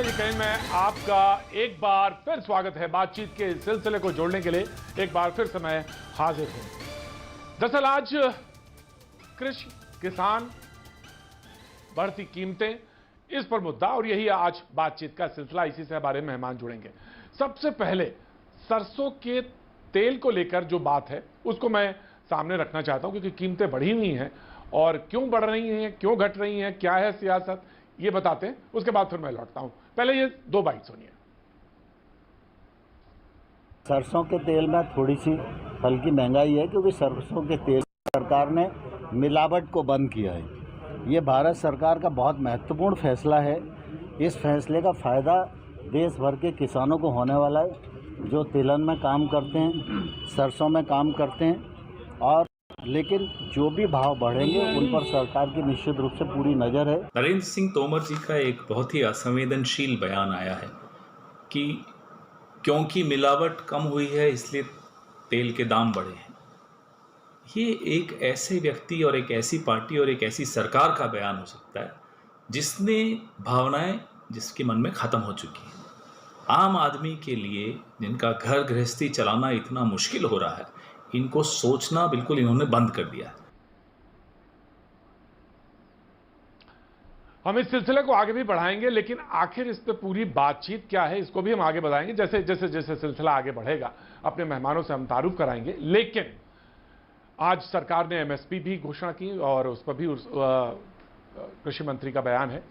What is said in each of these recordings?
India जी कहीं में आपका एक बार फिर स्वागत है। बातचीत के सिलसिले को जोड़ने के लिए एक बार फिर से मैं हाजिर हूं। दरअसल आज कृषि, किसान, बढ़ती कीमतें, इस पर मुद्दा और यही आज बातचीत का सिलसिला। इसी से हमारे मेहमान जुड़ेंगे। सबसे पहले सरसों के तेल को लेकर जो बात है उसको मैं सामने रखना चाहता हूं, क्योंकि कीमतें बढ़ी हुई हैं और क्यों बढ़ रही हैं, क्यों घट रही हैं, क्या है सियासत, ये बताते हैं। उसके बाद फिर मैं लौटता हूं। पहले ये दो बाइट सुनिए। सरसों के तेल में थोड़ी सी हल्की महंगाई है, क्योंकि सरसों के तेल सरकार ने मिलावट को बंद किया है। ये भारत सरकार का बहुत महत्वपूर्ण फैसला है। इस फैसले का फ़ायदा देश भर के किसानों को होने वाला है, जो तिलहन में काम करते हैं, सरसों में काम करते हैं। और लेकिन जो भी भाव बढ़ेंगे उन पर सरकार की निश्चित रूप से पूरी नज़र है। नरेंद्र सिंह तोमर जी का एक बहुत ही असंवेदनशील बयान आया है कि क्योंकि मिलावट कम हुई है इसलिए तेल के दाम बढ़े हैं। ये एक ऐसे व्यक्ति और एक ऐसी पार्टी और एक ऐसी सरकार का बयान हो सकता है जिसने भावनाएं जिसके मन में ख़त्म हो चुकी हैं। आम आदमी के लिए जिनका घर गृहस्थी चलाना इतना मुश्किल हो रहा है, इनको सोचना बिल्कुल इन्होंने बंद कर दिया है। हम इस सिलसिले को आगे भी बढ़ाएंगे, लेकिन आखिर इस पे पूरी बातचीत क्या है इसको भी हम आगे बढ़ाएंगे। जैसे जैसे जैसे सिलसिला आगे बढ़ेगा अपने मेहमानों से हम तारुफ कराएंगे। लेकिन आज सरकार ने एमएसपी भी घोषणा की और उस पर भी कृषि मंत्री का बयान है।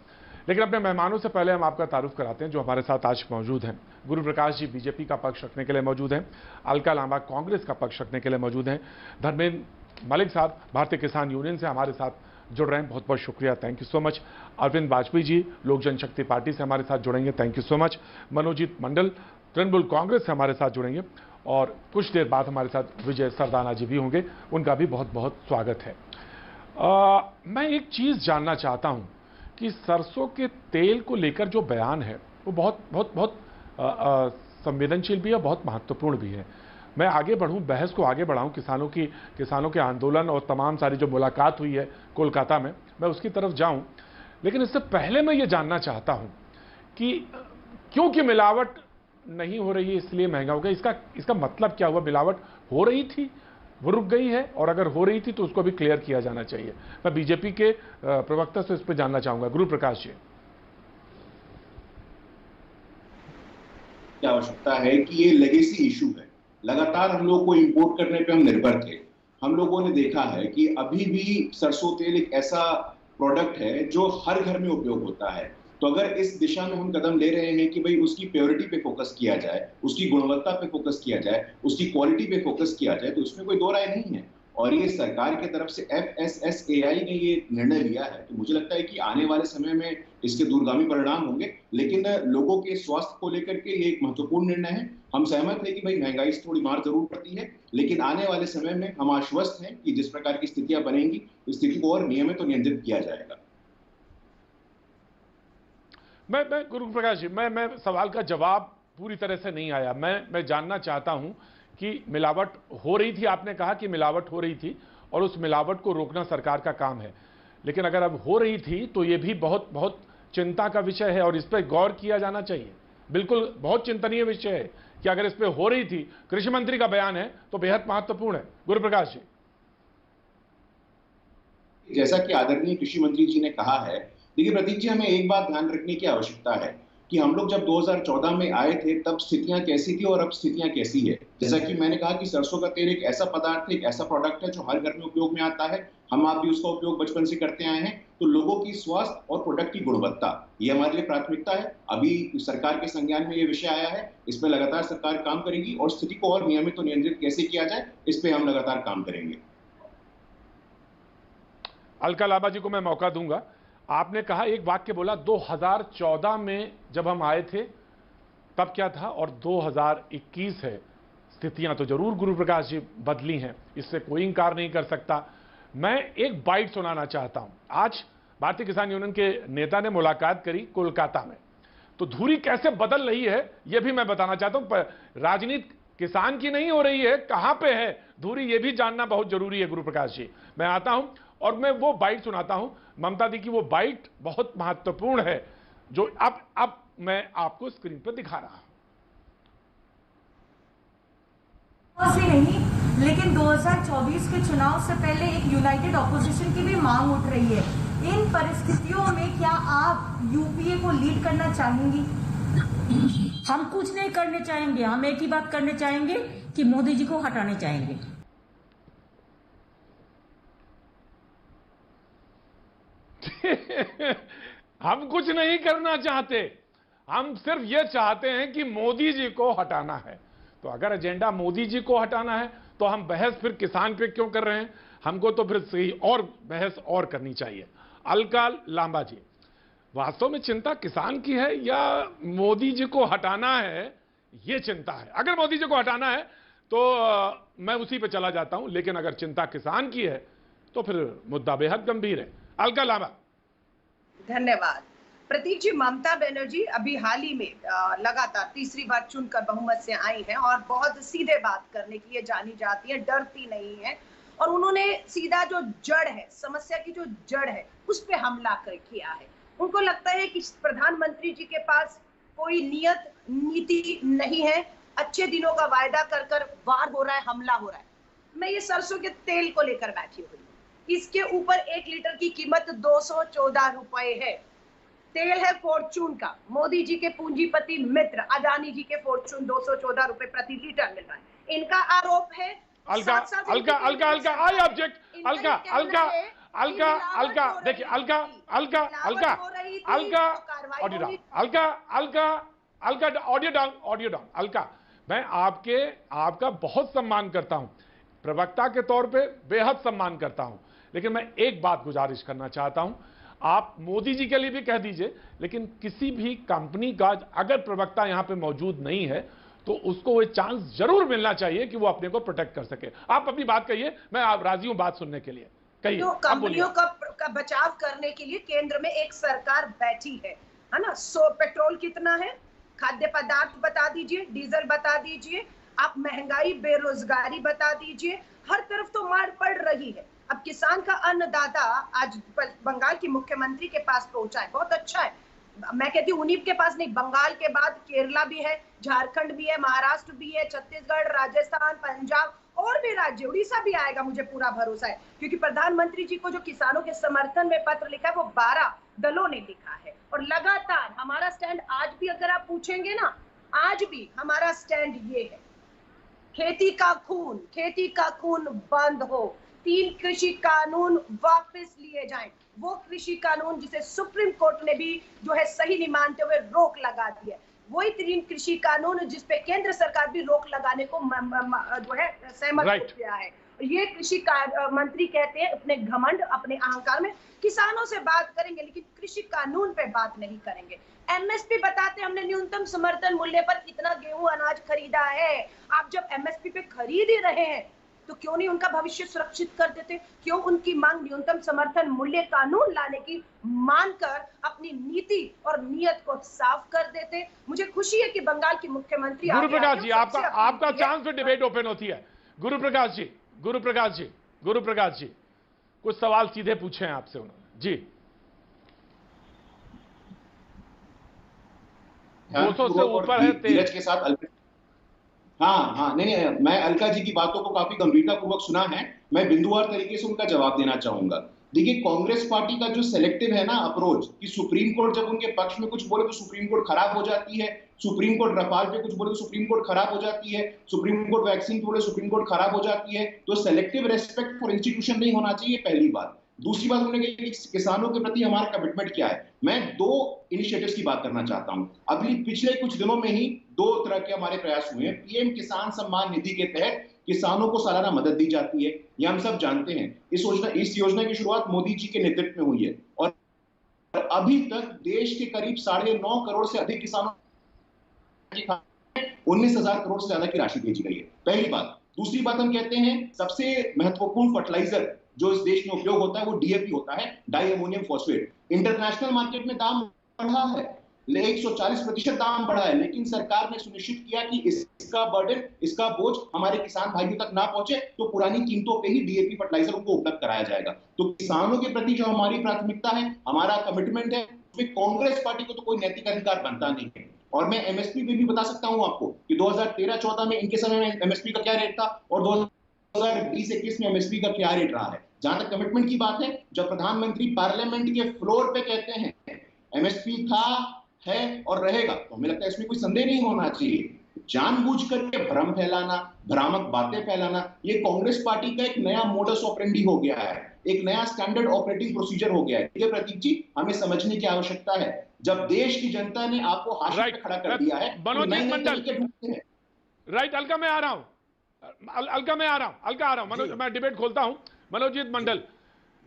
लेकिन अपने मेहमानों से पहले हम आपका तारुफ कराते हैं जो हमारे साथ आज मौजूद हैं। गुरु प्रकाश जी बीजेपी का पक्ष रखने के लिए मौजूद हैं। अलका लांबा कांग्रेस का पक्ष रखने के लिए मौजूद हैं। धर्मेंद्र मलिक साहब भारतीय किसान यूनियन से हमारे साथ जुड़ रहे हैं, बहुत बहुत शुक्रिया, thank you so much. Arvind Vajpayee ji Lok Janshakti Party से हमारे साथ जुड़ेंगे, thank you so much. Manojit Mandal Trinamool Congress से हमारे साथ जुड़ेंगे और कुछ देर बाद हमारे साथ विजय सरदाना जी भी होंगे, उनका भी बहुत बहुत स्वागत है। मैं एक चीज़ जानना चाहता हूं कि सरसों के तेल को लेकर जो बयान है वो बहुत बहुत बहुत संवेदनशील भी है, बहुत महत्वपूर्ण भी है। मैं आगे बढ़ूं, बहस को आगे बढ़ाऊं, किसानों के आंदोलन और तमाम सारी जो मुलाकात हुई है कोलकाता में, मैं उसकी तरफ जाऊं। लेकिन इससे पहले मैं ये जानना चाहता हूं कि क्योंकि मिलावट नहीं हो रही है इसलिए महंगा हो गया, इसका मतलब क्या हुआ? मिलावट हो रही थी, वो रुक गई है, और अगर हो रही थी तो उसको भी क्लियर किया जाना चाहिए। मैं बीजेपी के प्रवक्ता से इस पर जानना चाहूंगा। गुरु प्रकाश जी, आवश्यकता है कि ये लेगेसी इशू है। लगातार हम लोग को इंपोर्ट करने पे हम निर्भर थे। हम लोगों ने देखा है कि अभी भी सरसों तेल एक ऐसा प्रोडक्ट है जो हर घर में उपयोग होता है। तो अगर इस दिशा में हम कदम ले रहे हैं कि भाई उसकी प्योरिटी पे फोकस किया जाए, उसकी गुणवत्ता पे फोकस किया जाए, उसकी क्वालिटी पे फोकस किया जाए, तो उसमें कोई दो राय नहीं है। और ये सरकार की तरफ से FSSAI ने ये निर्णय लिया है, तो मुझे लगता है कि आने वाले समय में इसके दूरगामी परिणाम होंगे। लेकिन लोगों के स्वास्थ्य को लेकर के ये एक महत्वपूर्ण निर्णय है। हम सहमत हैं कि भाई महंगाई से थोड़ी मार जरूर पड़ती है, लेकिन आने वाले समय में हम आश्वस्त हैं कि जिस प्रकार की स्थितियां बनेंगी, इस स्थिति को और नियमित और नियंत्रित किया जाएगा। मैं गुरु प्रकाश जी, मैं सवाल का जवाब पूरी तरह से नहीं आया। मैं जानना चाहता हूं कि मिलावट हो रही थी, आपने कहा कि मिलावट हो रही थी और उस मिलावट को रोकना सरकार का काम है। लेकिन अगर अब हो रही थी तो ये भी बहुत बहुत चिंता का विषय है और इस पर गौर किया जाना चाहिए। बिल्कुल बहुत चिंतनीय विषय है कि अगर इस पर हो रही थी, कृषि मंत्री का बयान है तो बेहद महत्वपूर्ण है। गुरु प्रकाश जी, जैसा कि आदरणीय कृषि मंत्री जी ने कहा है, देखिए प्रतीक जी, हमें एक बात ध्यान रखने की आवश्यकता है कि हम लोग जब 2014 में आए थे तब स्थितियां कैसी थी और अब स्थितियां कैसी है। जैसा कि मैंने कहा कि सरसों का तेल एक ऐसा पदार्थ है, एक ऐसा प्रोडक्ट है जो हर घर में उपयोग में आता है। हम आप भी उसका उपयोग बचपन से करते आए हैं। तो लोगों की स्वास्थ्य और प्रोडक्ट की गुणवत्ता, ये हमारे लिए प्राथमिकता है। अभी सरकार के संज्ञान में ये विषय आया है, इस पर लगातार सरकार काम करेगी और स्थिति को और नियमित और नियंत्रित कैसे किया जाए, इस पर हम लगातार काम करेंगे। अलका लांबा जी को मैं मौका दूंगा। आपने कहा, एक वाक्य बोला, 2014 में जब हम आए थे तब क्या था और 2021 है। स्थितियां तो जरूर गुरु प्रकाश जी बदली हैं, इससे कोई इंकार नहीं कर सकता। मैं एक बाइट सुनाना चाहता हूं। आज भारतीय किसान यूनियन के नेता ने मुलाकात करी कोलकाता में, तो धुरी कैसे बदल रही है यह भी मैं बताना चाहता हूं। राजनीति किसान की नहीं हो रही है, कहां पे है धुरी, यह भी जानना बहुत जरूरी है। गुरु प्रकाश जी, मैं आता हूं और मैं वो बाइट सुनाता हूं। ममता दी की वो बाइट बहुत महत्वपूर्ण है, जो अब मैं आपको स्क्रीन पर दिखा रहा हूं। से नहीं, लेकिन 2024 के चुनाव से पहले एक यूनाइटेड ऑपोजिशन की भी मांग उठ रही है। इन परिस्थितियों में क्या आप यूपीए को लीड करना चाहेंगी? हम कुछ नहीं करने चाहेंगे, हम एक ही बात करने चाहेंगे कि मोदी जी को हटाने चाहेंगे। हम कुछ नहीं करना चाहते, हम सिर्फ ये चाहते हैं कि मोदी जी को हटाना है। तो अगर एजेंडा मोदी जी को हटाना है तो हम बहस फिर किसान पे क्यों कर रहे हैं? हमको तो फिर सही और बहस और करनी चाहिए। अलका लांबा जी, वास्तव में चिंता किसान की है या मोदी जी को हटाना है, ये चिंता है? अगर मोदी जी को हटाना है तो मैं उसी पे चला जाता हूं, लेकिन अगर चिंता किसान की है तो फिर मुद्दा बेहद गंभीर है। अलका लांबा। धन्यवाद प्रतीक जी। ममता बनर्जी अभी हाल ही में लगातार तीसरी बार चुनकर बहुमत से आई हैं और बहुत सीधे बात करने के लिए जानी जाती है, डरती नहीं है। और उन्होंने सीधा जो जड़ है, समस्या की जो जड़ है, उस पे हमला किया है। उनको लगता है कि प्रधानमंत्री जी के पास कोई नियत नीति नहीं है, अच्छे दिनों का वायदा कर कर वार हो रहा है, हमला हो रहा है। मैं ये सरसों के तेल को लेकर बैठी हुई हूँ। इसके ऊपर 1 लीटर की कीमत 214 रुपए है। तेल है फॉर्चून का, मोदी जी के पूंजीपति मित्र अदानी जी के फॉर्चून 214 रुपए प्रति लीटर मिल रहा है। इनका आरोप है अलका आई ऑब्जेक्ट। अलका देखिए, ऑडियो डाउन। अलका, मैं आपका बहुत सम्मान करता हूं, प्रवक्ता के तौर पे बेहद सम्मान करता हूं, लेकिन मैं एक बात गुजारिश करना चाहता हूं। आप मोदी जी के लिए भी कह दीजिए, लेकिन किसी भी कंपनी का अगर प्रवक्ता यहां पे मौजूद नहीं है तो उसको वो चांस जरूर मिलना चाहिए कि वो अपने को प्रोटेक्ट कर सके। आप अपनी बात कहिए, मैं आप राजी हूं बात सुनने के लिए। कहिए। तो कंपनियों का बचाव करने के लिए केंद्र में एक सरकार बैठी है ना। पेट्रोल कितना है, खाद्य पदार्थ बता दीजिए, डीजल बता दीजिए, आप महंगाई बेरोजगारी बता दीजिए, हर तरफ तो मार पड़ रही है। अब किसान का अन्नदाता आज बंगाल की मुख्यमंत्री के पास पहुंचा है, बहुत अच्छा है। मैं कहती हूँ उन्हीं के पास नहीं, बंगाल के बाद केरला भी है, झारखंड भी है, महाराष्ट्र भी है, छत्तीसगढ़, राजस्थान, पंजाब और भी राज्य, उड़ीसा भी आएगा, मुझे पूरा भरोसा है। क्योंकि प्रधानमंत्री जी को जो किसानों के समर्थन में पत्र लिखा है वो 12 दलों ने लिखा है। और लगातार हमारा स्टैंड आज भी अगर आप पूछेंगे ना, आज भी हमारा स्टैंड ये है, खेती का खून बंद हो, 3 कृषि कानून वापस लिए जाएं। वो कृषि कानून जिसे सुप्रीम कोर्ट ने भी जो है सही नहीं मानते हुए रोक लगा दी है, वही 3 कृषि कानून जिसपे केंद्र सरकार भी रोक लगाने को जो है सहमत हो गया है। ये कृषि मंत्री कहते हैं अपने घमंड, अपने अहंकार में किसानों से बात करेंगे लेकिन कृषि कानून पे बात नहीं करेंगे। एमएसपी बताते हमने न्यूनतम समर्थन मूल्य पर इतना गेहूं अनाज खरीदा है। आप जब एमएसपी पे खरीद ही रहे हैं तो क्यों नहीं उनका भविष्य सुरक्षित कर देते? क्यों उनकी मांग न्यूनतम समर्थन मूल्य कानून लाने की मानकर अपनी नीति और नियत को साफ कर देते? मुझे खुशी है कि बंगाल की मुख्यमंत्री गुरुप्रकाश जी, आपका चांस पे डिबेट ओपन होती है। गुरुप्रकाश जी कुछ सवाल सीधे पूछे हैं आपसे उन्होंने जी। 200 से ऊपर है तेल के साथ। हाँ, नहीं, मैं अलका जी की बातों को काफी गंभीरता पूर्वक सुना है। मैं बिंदुवार तरीके से उनका जवाब देना चाहूंगा। देखिए, कांग्रेस पार्टी का जो सेलेक्टिव है ना अप्रोच, कि सुप्रीम कोर्ट जब उनके पक्ष में कुछ बोले तो सुप्रीम कोर्ट खराब हो जाती है, सुप्रीम कोर्ट रफाल पे कुछ बोले तो सुप्रीम कोर्ट खराब हो जाती है, सुप्रीम कोर्ट वैक्सीन बोले सुप्रीम कोर्ट खराब हो जाती है। तो सेलेक्टिव रेस्पेक्ट फॉर इंस्टीट्यूशन नहीं होना चाहिए, पहली बात। दूसरी बात, उन्होंने कही कि किसानों के प्रति हमारा कमिटमेंट क्या है। मैं 2 इनिशिएटिव्स की बात करना चाहता हूं। अभी पिछले कुछ दिनों में ही 2 तरह के हमारे प्रयास हुए हैं। पीएम किसान सम्मान निधि के तहत किसानों को सालाना मदद दी जाती है, ये हम सब जानते हैं। इस योजना की शुरुआत मोदी जी के नेतृत्व में हुई है और अभी तक देश के करीब 9.5 करोड़ से अधिक किसानों 19,000 करोड़ से ज्यादा की राशि भेजी गई है, पहली बात। दूसरी बात, हम कहते हैं सबसे महत्वपूर्ण फर्टिलाइजर जो इस देश में उपयोग होता है वो डीएपी होता है, di ammonium phosphate. International market में दाम बढ़ा है, 140% दाम बढ़ा है, लेकिन सरकार ने सुनिश्चित किया कि इसका बर्डन, इसका बोझ हमारे किसान भाइयों तक ना पहुंचे, तो पुरानी कीमतों पे ही डीएपी फर्टिलाइजर उनको उपलब्ध कराया जाएगा। तो किसानों के प्रति जो हमारी प्राथमिकता है, हमारा कमिटमेंट है, उसमें कांग्रेस पार्टी को तो कोई नैतिक अधिकार बनता नहीं है। और मैं एमएसपी पे भी बता सकता हूं आपको कि 2013-14 में इनके समय में एमएसपी का क्या रेट था और 2020-21 में एमएसपी का क्या रेट रहा है। जहां तक कमिटमेंट की बात है, जब प्रधानमंत्री पार्लियामेंट के फ्लोर पे कहते हैं एमएसपी था, है और रहेगा, तो हमें लगता है इसमें कोई संदेह नहीं होना चाहिए। जानबूझ करके भ्रम फैलाना, भ्रामक बातें फैलाना, ये कांग्रेस पार्टी का एक नया मोडस ऑपरेंडी हो गया है, एक नया स्टैंडर्ड ऑपरेटिंग प्रोसीजर हो गया है। ये प्रतीक जी हमें समझने की आवश्यकता है, जब देश की जनता ने आपको हाशिए पे खड़ा कर दिया है, मनोजीत मंडल, राइट, अलका मैं आ रहा हूं, अलका आ रहा हूं, मनोज, मैं डिबेट खोलता हूं। मनोजीत मंडल,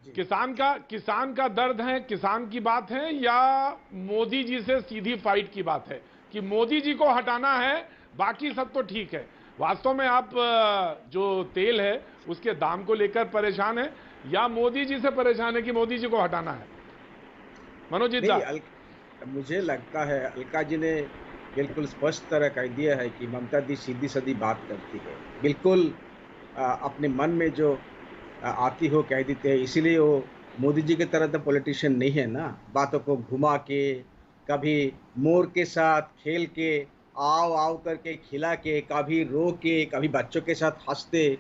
किसान का दर्द है, किसान की बात है या मोदी जी से सीधी फाइट की बात है कि मोदी जी को हटाना है, बाकी सब तो ठीक है? वास्तव में आप जो तेल है उसके दाम को लेकर परेशान है या मोदी जी से परेशान है कि मोदी जी को हटाना है? मनोजीत जी, मुझे लगता है अलका जी ने बिल्कुल स्पष्ट तरह कह दिया है कि ममता दी सीधी सादी बात करती है, बिल्कुल अपने मन में जो आती हो कह देते हैं। इसीलिए वो मोदी जी की तरह तो पॉलिटिशियन नहीं है ना, बातों को घुमा के, कभी मोर के साथ खेल के, आओ आओ करके खिला के, कभी रो के, कभी बच्चों के साथ हंसते,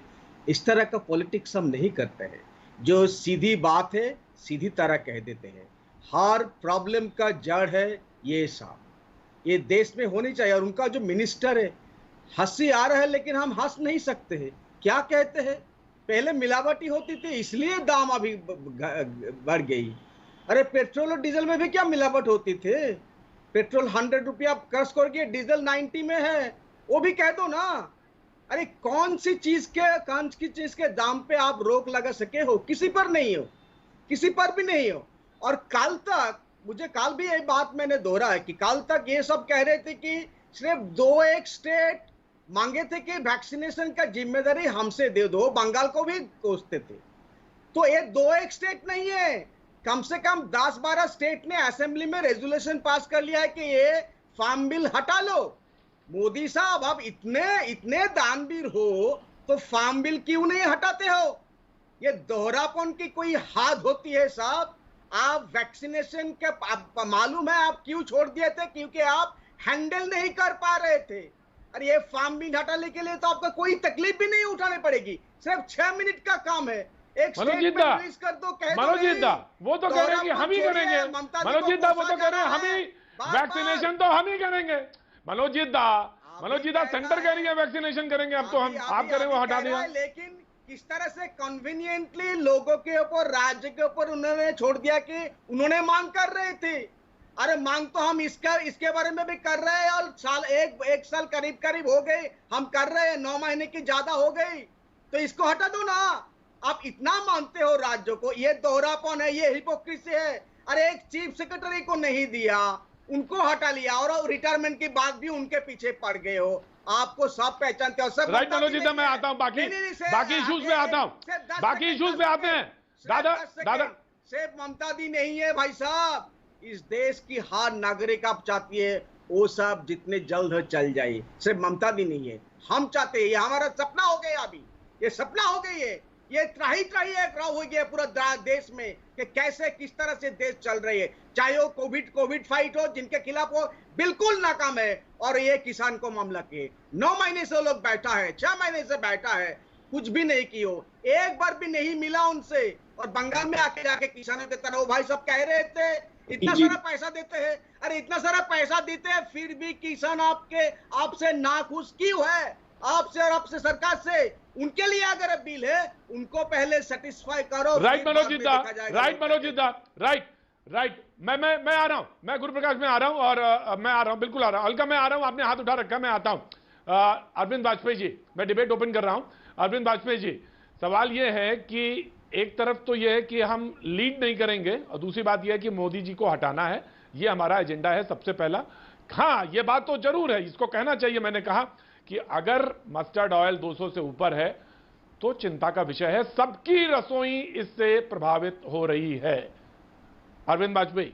इस तरह का पॉलिटिक्स हम नहीं करते हैं। जो सीधी बात है सीधी तरह कह देते हैं। हर प्रॉब्लम का जड़ है ये सब, ये देश में होनी चाहिए। और उनका जो मिनिस्टर है, हंसी आ रहा है लेकिन हम हंस नहीं सकते हैं। क्या कहते हैं, पहले मिलावटी होती थी इसलिए दाम अभी बढ़ गई। अरे पेट्रोल और डीजल में भी क्या मिलावट होती थे? पेट्रोल 100 रुपया खर्च करके डीजल 90 में है, वो भी कह दो ना। अरे कौन सी चीज के दाम पे आप रोक लगा सके हो? किसी पर नहीं हो, किसी पर भी नहीं हो। और कल तक, मुझे कल भी ये बात मैंने दोहरा है कि कल तक ये सब कह रहे थे कि सिर्फ 2-1 स्टेट मांगे थे कि वैक्सीनेशन का जिम्मेदारी हमसे दे दो, बंगाल को भी कोसते थे। तो ये 2-1 स्टेट नहीं है, कम से कम 10-12 स्टेट ने असेंबली में रेजोल्यूशन पास कर लिया है कि ये फार्म बिल हटा लो। मोदी साहब, आप इतने दानवीर हो तो फार्म बिल क्यों नहीं हटाते हो? ये दोहरापन की कोई हद होती है साहब। आप वैक्सीनेशन के मालूम है आप क्यों छोड़ दिए थे? क्योंकि आप हैंडल नहीं कर पा रहे थे। अरे ये फार्म बिल हटाने के लिए तो आपका कोई तकलीफ भी नहीं उठानी पड़ेगी, सिर्फ 6 मिनट का काम है। एक मनोजीत दा, मनोजीत दा वो तो कह रहे हैं कि हम ही करेंगे। मनोजीत दा वो तो कह रहे हैं हम ही वैक्सीनेशन तो हम ही करेंगे। मनोजीत दा सेंटर कह रही है वैक्सीनेशन करेंगे, अब तो हम आप करें वो हटा दिया। लेकिन किस तरह से कन्वीनियंटली लोगों के ऊपर, राज्य के ऊपर उन्होंने छोड़ दिया कि उन्होंने मांग कर रहे थे। अरे मांग तो हम इसके बारे में भी कर रहे हैं और एक साल करीब हो गए हम कर रहे हैं, 9 महीने की ज्यादा हो गई, तो इसको हटा दो ना। आप इतना मानते हो राज्यों को, ये दोहरापन है, ये हिपोक्रेसी है। अरे एक चीफ सेक्रेटरी को नहीं दिया, उनको हटा लिया और रिटायरमेंट की बात भी उनके पीछे पड़ गए हो। आपको सब पहचानते हो सब। राइट मनोजीत, मैं आता हूं बाकी इश्यूज पे आता हूं, बाकी इश्यूज पे आते हैं। दादा सिर्फ ममता दी नहीं है भाई साहब, इस देश की हर नागरिक आप चाहती है वो सब जितने जल्द हो चल जाए। सिर्फ ममता दी नहीं है, हम चाहते हैं, ये हमारा सपना हो गया। अभी ये सपना हो गई है, ये त्राही एक राव हो गया पूरा देश में कि कैसे किस तरह से देश चल रही है। चाहे वो कोविड फाइट हो, जिनके खिलाफ वो बिल्कुल नाकाम है, और ये किसान को मामला के 9 महीने से लोग बैठा है, 6 महीने से बैठा है, कुछ भी नहीं की हो, एक बार भी नहीं मिला उनसे। और बंगाल में आके जाके किसानों की तरह वो भाई सब कह रहे थे इतना सारा पैसा देते हैं। अरे इतना सारा पैसा देते हैं फिर भी किसान आपसे नाखुश क्यों है? आपसे और आपसे सरकार से। उनके लिए अगर बिल है उनको पहले सेटिस्फाई करो। राइट मनोजीत दा, राइट। मैं आ रहा हूं, मैं गुरुप्रकाश में आ रहा हूं और मैं आ रहा हूं, बिल्कुल आ रहा हूं। अलका मैं आ रहा हूं, आपने हाथ उठा रखा, मैं आता हूं। अरविंद वाजपेयी जी, मैं डिबेट ओपन कर रहा हूं। अरविंद वाजपेयी जी, सवाल यह है कि एक तरफ तो यह है कि हम लीड नहीं करेंगे और दूसरी बात यह है कि मोदी जी को हटाना है, यह हमारा एजेंडा है सबसे पहला। हाँ, यह बात तो जरूर है, इसको कहना चाहिए। मैंने कहा कि अगर मस्टर्ड ऑयल 200 से ऊपर है तो चिंता का विषय है, सबकी रसोई इससे प्रभावित हो रही है। अरविंद वाजपेयी,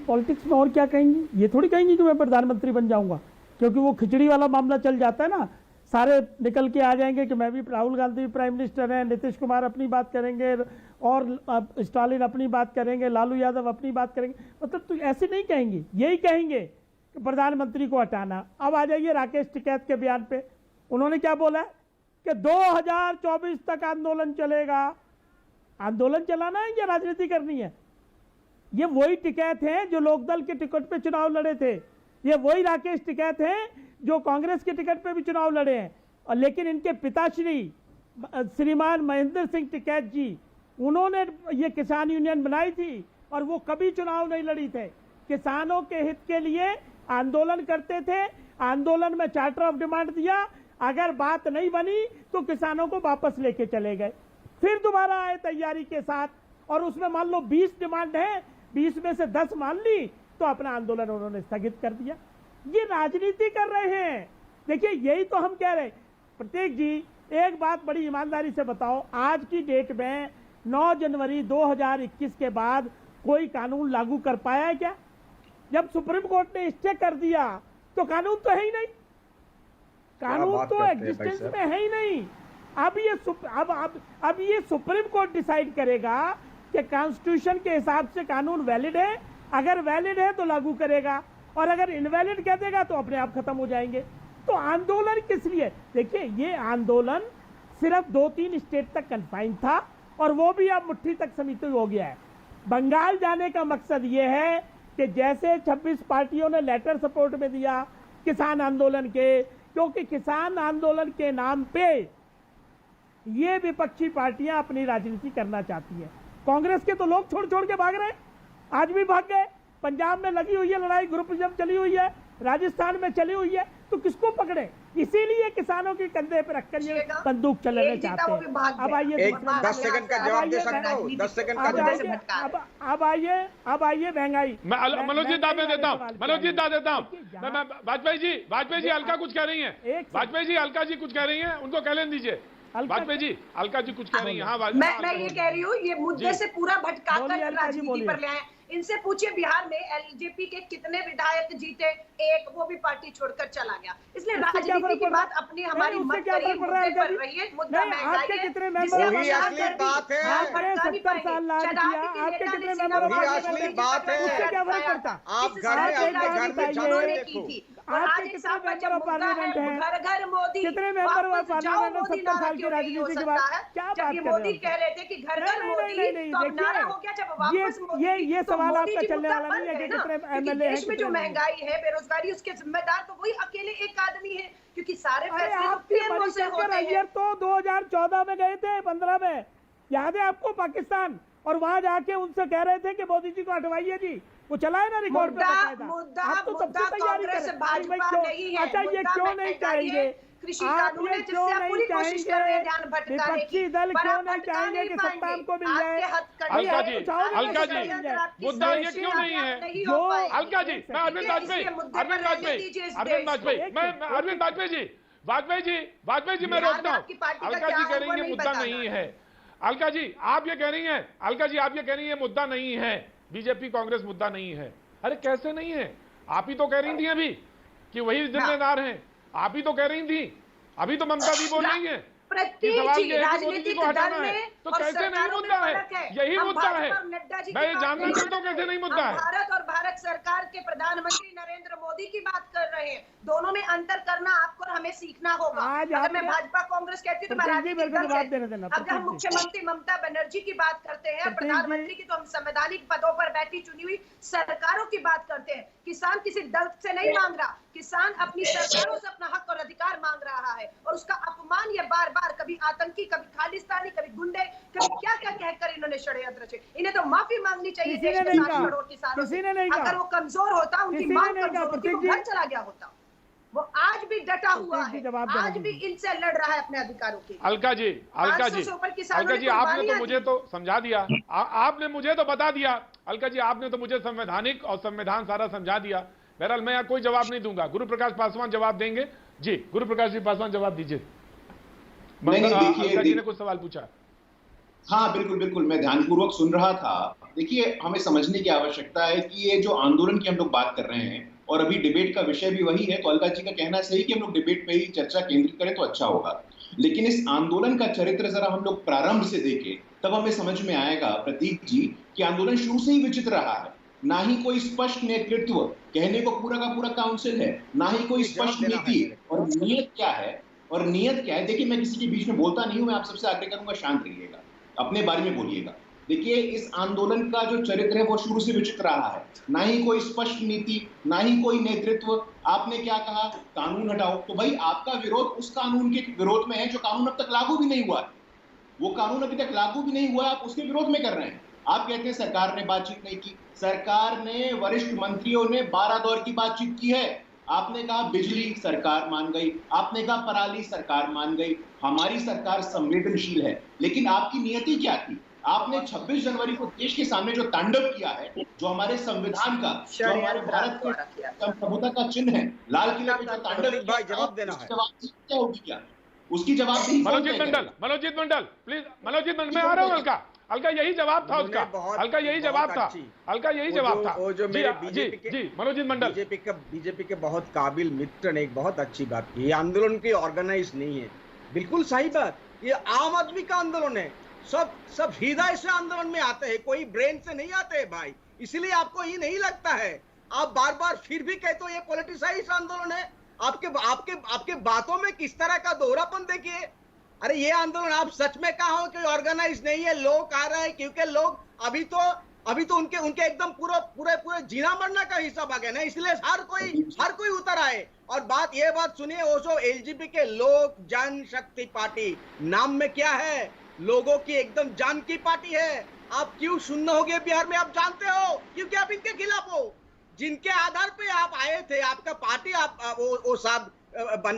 पॉलिटिक्स में और क्या कहेंगी? ये थोड़ी कहेंगी कि मैं प्रधानमंत्री बन जाऊंगा, क्योंकि वो खिचड़ी वाला मामला चल जाता है ना। सारे निकल के आ जाएंगे कि मैं भी, राहुल गांधी भी प्राइम मिनिस्टर हैं, नीतीश कुमार अपनी बात करेंगे और स्टालिन अपनी बात करेंगे, लालू यादव अपनी बात करेंगे। मतलब तो ऐसे नहीं कहेंगे, यही कहेंगे कि प्रधानमंत्री को हटाना। अब आ जाइए राकेश टिकैत के बयान पे, उन्होंने क्या बोला कि 2024 तक आंदोलन चलेगा। आंदोलन चलाना है या राजनीति करनी है? ये वही टिकैत हैं जो लोकदल के टिकट पे चुनाव लड़े थे, ये वही राकेश टिकैत हैं जो कांग्रेस के टिकट पे भी चुनाव लड़े हैं। और लेकिन इनके पिताश्री श्रीमान महेंद्र सिंह टिकैत जी, उन्होंने ये किसान यूनियन बनाई थी और वो कभी चुनाव नहीं लड़ी थे। किसानों के हित के लिए आंदोलन करते थे, आंदोलन में चार्टर ऑफ डिमांड दिया, अगर बात नहीं बनी तो किसानों को वापस लेके चले गए, फिर दोबारा आए तैयारी के साथ और उसमें मान लो 20 डिमांड है, 20 में से 10 मान ली तो अपना आंदोलन उन्होंने स्थगित कर दिया। ये राजनीति कर रहे हैं। देखिए यही तो हम कह रहे हैं। प्रत्येक जी एक बात बड़ी ईमानदारी से बताओ, आज की डेट में 9 जनवरी 2021 के बाद कोई कानून लागू कर पाया है क्या? जब सुप्रीम कोर्ट ने स्टे कर दिया तो कानून तो है ही नहीं, कानून तो एग्जिस्टेंस में है ही नहीं। अब ये सुप्रीम कोर्ट डिसाइड करेगा कि कॉन्स्टिट्यूशन के हिसाब से कानून वैलिड है, अगर वैलिड है तो लागू करेगा और अगर इनवैलिड कह देगा तो अपने आप खत्म हो जाएंगे। तो आंदोलन किस लिए? देखिए ये आंदोलन सिर्फ 2-3 स्टेट तक कन्फाइन था और वो भी अब मुट्ठी तक सीमित हो गया है। बंगाल जाने का मकसद ये है कि जैसे 26 पार्टियों ने लेटर सपोर्ट में दिया किसान आंदोलन के, क्योंकि किसान आंदोलन के नाम पे ये विपक्षी पार्टियां अपनी राजनीति करना चाहती हैं। कांग्रेस के तो लोग छोड़ छोड़ के भाग रहे हैं, आज भी भाग गए। पंजाब में लगी हुई है लड़ाई, ग्रुपिज्म चली हुई है, राजस्थान में चली हुई है, तो किसको पकड़े? इसीलिए किसानों के कंधे पर रखकर ये बंदूक चलाने चाहते हैं। अब आइए 10 सेकंड का जवाब दे सकता हूँ, 10 सेकंड का जवाब। अब आइए महंगाई। मनोज जी दाद देता हूँ, मनोज जी दाद देता हूँ। वाजपेयी जी अलका कुछ कह रही है, वाजपेयी जी अलका जी कुछ कह रही है, उनको कह लेने दीजिए। वाजपेयी जी अलका जी कुछ कह रही है। हाँ मैं ये कह रही हूँ, ये मुद्दे से पूरा भटकाकर राजनीति पर ले आए। इनसे पूछिए बिहार में एलजेपी के कितने विधायक जीते, एक वो भी पार्टी छोड़कर चला गया। इसलिए राजनीति की बात अपनी हमारी मत करिए, मुद्दे पर रहिए। मुद्दा महंगाई है, जिससे हम असली बात है। आप घर में की थी और आज एक साथ में जब मुद्दा है घर घर मोदी, कितने मेंबर हुआ पार्लियामेंट में 70 साल की राजनीति के बाद? क्या जब ये मोदी कह रहे थे कि घर घर मोदी, तो अब नारा हो गया जब वापस ये सवाल आपका चलने वाला नहीं है कि कितने एमएलए हैं। देश में जो महंगाई है, बेरोजगारी, उसके जिम्मेदार तो वही अकेले एक आदमी है, क्योंकि सारे फैसले तो पीएमओ से होते हैं। तो 2014 में गए थे, 15 में, याद है आपको, पाकिस्तान, और वहां जाके उनसे कह रहे थे कि मोदी जी को हटवाइए जी, वो चलाए ना रिकॉर्ड पे। मुद्दा कांग्रेस भाजपा नहीं है। अच्छा ये क्यों नहीं चाहेंगे? कृषि कानून है जिससे आप पूरी कोशिश कर रहे हैं ध्यान भटकाने की, दल क्यों नहीं चाहेंगे कि सत्ता हमको मिल जाए? अलका जी मुद्दा ये क्यों नहीं है? अलका जी, मैं अरविंद वाजपेयी मैं रोकता हूँ। अलका जी कह रही है मुद्दा नहीं है। अलका जी आप ये कह रही हैं, अलका जी आप ये कह रही है मुद्दा नहीं है, बीजेपी कांग्रेस मुद्दा नहीं है। अरे कैसे नहीं है? आप ही तो कह रही थी अभी कि वही जिम्मेदार हैं, आप ही तो कह रही थी। अभी तो ममता जी बोल रही हैं सवाल ये है कि मोदी जी को हटाना है, तो कैसे नहीं मुद्दा है? यही मुद्दा है। मैं ये जानना चाहता हूँ कैसे नहीं मुद्दा है। भारत और भारत सरकार के प्रधानमंत्री नरेंद्र मोदी की बात कर रहे हैं, दोनों में अंतर करना आपको और हमें सीखना होगा। अगर मैं भाजपा कांग्रेस कहती हूँ तो मैं राजनीतिक दल कहती हूँ। अगर हम मुख्यमंत्री ममता बनर्जी की बात करते हैं, प्रधानमंत्री की, तो हम संवैधानिक पदों पर बैठी चुनी हुई सरकारों की बात करते हैं। किसान किसी दल से नहीं मांग रहा, किसान अपनी सरकारों से अपना हक और अधिकार मांग रहा है, और उसका अपमान ये बार बार, कभी आतंकी, कभी खालिस्तानी, कभी गुंडे, कभी क्या क्या कहकर इन्होंने षड्यंत्र रचे। इन्हें तो माफी मांगनी चाहिए देश के 7 करोड़ किसानों से। अगर वो कमजोर होता, उनकी मांग कमजोर होती, वो घर चला गया होता। वो आज भी डटा हुआ है, आज भी इनसे लड़ रहा है अपने अधिकारों के लिए। अलका जी आपने तो मुझे तो समझा दिया, आपने मुझे तो बता दिया। अलका जी आपने तो मुझे संवैधानिक और संविधान सारा समझा दिया। बहरहाल मैं यहाँ कोई जवाब नहीं दूंगा, गुरु प्रकाश पासवान जवाब देंगे। जी गुरु प्रकाश जी पासवान जवाब दीजिए। अलका जी ने कुछ सवाल पूछा। हाँ बिल्कुल बिल्कुल, मैं ध्यानपूर्वक सुन रहा था। देखिए हमें समझने की आवश्यकता है कि ये जो आंदोलन की हम लोग बात कर रहे हैं और अभी डिबेट का विषय भी वही है, तो अलका जी का कहना सही कि हम लोग डिबेट पे ही चर्चा केंद्रित करें तो अच्छा होगा। लेकिन इस आंदोलन का चरित्र जरा हम लोग प्रारंभ से देखें, तब हमें समझ में आएगा प्रतीक जी कि आंदोलन शुरू से ही विचित्र रहा है। ना ही कोई स्पष्ट नेतृत्व, कहने को पूरा का पूरा काउंसिल है, ना ही कोई स्पष्ट नीति और नियत क्या है। देखिए, मैं किसी के बीच में बोलता नहीं हूं, मैं आप सबसे आग्रह करूंगा शांत रहिएगा, अपने बारे में बोलिएगा। देखिए, इस आंदोलन का जो चरित्र है वो शुरू से विचित्र रहा है। ना ही कोई स्पष्ट नीति, ना ही कोई नेतृत्व। आपने क्या कहा, कानून हटाओ, तो भाई आपका विरोध उस कानून के विरोध में है जो कानून अब तक लागू भी नहीं हुआ है। वो कानून अभी तक लागू भी नहीं हुआ है, आप उसके विरोध में कर रहे हैं। आप कहते हैं सरकार ने बातचीत नहीं की। सरकार ने, वरिष्ठ मंत्रियों ने 12 दौर की बातचीत की है। आपने कहा बिजली, सरकार मान गई। आपने कहा पराली, सरकार मान गई। हमारी सरकार संवेदनशील है, लेकिन आपकी नियति क्या थी? आपने 26 जनवरी को देश के सामने जो तांडव किया है, जो हमारे संविधान का, जो हमारे भारत के संप्रभुता का चिन्ह है, लाल किले पे जो तांडव किया, जवाब देना है। क्या होगी, क्या उसकी जवाबदेही? मनोजीत मंडल प्लीज, मनोजीत मंडल, मैं आ रहा हूँ। अलका यही जवाब था उसका, अलका यही जवाब था, अलका यही जवाब था। वो जो मेरे बीजेपी मनोजीत मंडल, बीजेपी के बहुत काबिल मित्र ने एक बहुत अच्छी बात की, ये आंदोलन की ऑर्गेनाइज नहीं है। बिल्कुल सही बात, ये आम आदमी का आंदोलन है। सब हृदय से आंदोलन में आते हैं, कोई ब्रेन से नहीं आते हैं भाई। इसलिए आपको ये नहीं लगता है, आप बार बार फिर भी कहते हो ये पॉलिटिसाइज आंदोलन है। आपके बातों में किस तरह का दोहरापन देखिए। अरे ये आंदोलन आप सच में कहा हो कि ऑर्गेनाइज नहीं है, लोग आ रहे हैं क्योंकि लोग अभी तो उनके एकदम पूरे जीना मरना का हिसाब आ गया ना, इसलिए हर कोई उतर आए। और ये बात सुनिए, वो जो एलजीबी के लोक जनशक्ति पार्टी नाम में क्या है, लोगों की एकदम जान की पार्टी है। आप क्यों शून्य हो गए बिहार में, आप जानते हो, क्योंकि आप इनके खिलाफ हो। जिनके आधार पे आप आए थे, आपका पार्टी वो साहब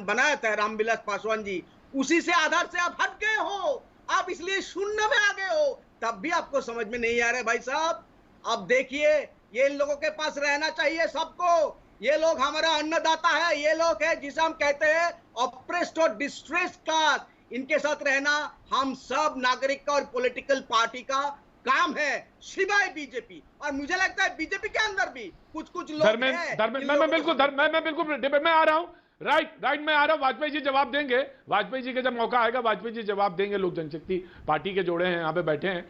बनाया था रामविलास पासवान जी, उसी से आधार से आप हट गए हो। आप इसलिए शून्य में आ गए हो, तब भी आपको समझ में नहीं आ रहा है भाई साहब। अब देखिए, ये लोगों के पास रहना चाहिए सबको। ये लोग हमारा अन्नदाता है, ये लोग है जिसे हम कहते हैं ऑप्रेस्ड और डिस्ट्रेस्ड क्लास। इनके साथ रहना हम सब नागरिक का और पॉलिटिकल पार्टी का काम है, सिवाय बीजेपी। और मुझे लगता है बीजेपी के अंदर भी कुछ लोग हैं। मैं बिल्कुल डिबेट में आ रहा हूं। राइट, मैं आ रहा हूं। वाजपेयी जी जवाब देंगे, वाजपेयी जी का जब मौका आएगा वाजपेयी जी जवाब देंगे। लोक जनशक्ति पार्टी के जोड़े हैं, यहाँ पे बैठे हैं।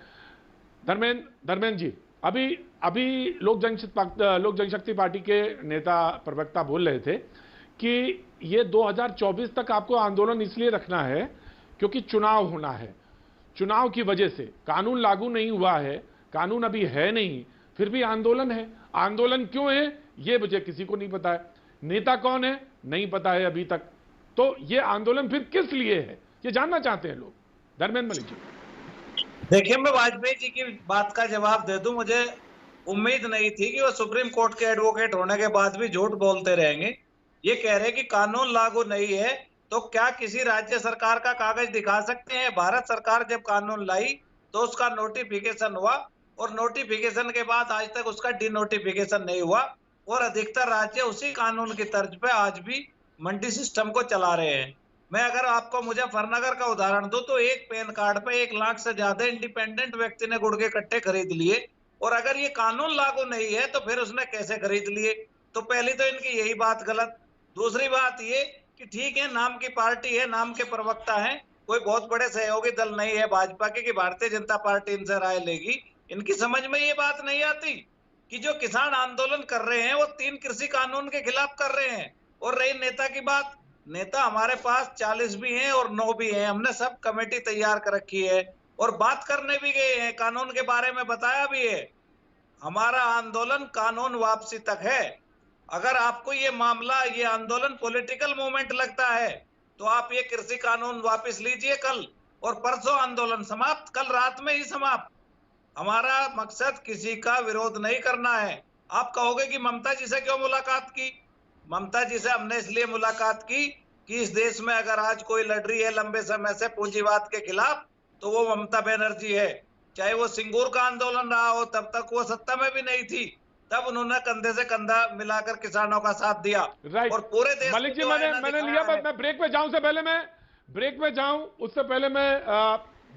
धर्मेंद्र जी, अभी लोक जनशक्ति पार्टी के नेता प्रवक्ता बोल रहे थे कि ये 2024 तक आपको आंदोलन इसलिए रखना है क्योंकि चुनाव होना है। चुनाव की वजह से कानून लागू नहीं हुआ है, कानून अभी है नहीं, फिर भी आंदोलन है। आंदोलन क्यों है ये मुझे किसी को नहीं पता है। नेता कौन है नहीं पता है अभी तक। तो ये आंदोलन फिर किस लिए है, ये जानना चाहते हैं लोग। धर्मेंद्र मलिक जी, देखिए, मैं वाजपेयी जी की बात का जवाब दे दूं। मुझे उम्मीद नहीं थी कि वो सुप्रीम कोर्ट के एडवोकेट होने के बाद भी झूठ बोलते रहेंगे। ये कह रहे कि कानून लागू नहीं है, तो क्या किसी राज्य सरकार का कागज दिखा सकते हैं? भारत सरकार जब कानून लाई तो उसका नोटिफिकेशन हुआ, और नोटिफिकेशन के बाद आज तक उसका डिनोटिफिकेशन नहीं हुआ, और अधिकतर राज्य उसी कानून की तर्ज पे आज भी मंडी सिस्टम को चला रहे हैं। मैं अगर आपको मुजफ्फरनगर का उदाहरण दूं तो एक पैन कार्ड पे 1 लाख से ज्यादा इंडिपेंडेंट व्यक्ति ने गुड़ के कट्टे खरीद लिए, और अगर ये कानून लागू नहीं है तो फिर उसने कैसे खरीद लिए? तो पहली तो इनकी यही बात गलत। दूसरी बात ये कि ठीक है, नाम की पार्टी है, नाम के प्रवक्ता हैं, कोई बहुत बड़े सहयोगी दल नहीं है भाजपा के कि भारतीय जनता पार्टी इनसे राय लेगी। इनकी समझ में ये बात नहीं आती कि जो किसान आंदोलन कर रहे हैं वो 3 कृषि कानून के खिलाफ कर रहे हैं। और रही नेता की बात, नेता हमारे पास 40 भी हैं और 9 भी हैं। हमने सब कमेटी तैयार कर रखी है और बात करने भी गए हैं, कानून के बारे में बताया भी है। हमारा आंदोलन कानून वापसी तक है। अगर आपको ये मामला, ये आंदोलन पॉलिटिकल मूवमेंट लगता है तो आप ये कृषि कानून वापस लीजिए कल, और परसों आंदोलन समाप्त, कल रात में ही समाप्त। हमारा मकसद किसी का विरोध नहीं करना है। आप कहोगे कि ममता जी से क्यों मुलाकात की? ममता जी से हमने इसलिए मुलाकात की कि इस देश में अगर आज कोई लड़ रही है लंबे समय से पूंजीवाद के खिलाफ तो वो ममता बनर्जी है। चाहे वो सिंगूर का आंदोलन रहा हो, तब तक वो सत्ता में भी नहीं थी, तब उन्होंने कंधे से कंधा मिलाकर किसानों का साथ दिया। और पूरे देश मलिक जी, मैंने लिया, मैं ब्रेक पे जाऊं से पहले, मैं ब्रेक पे जाऊं उससे पहले मैं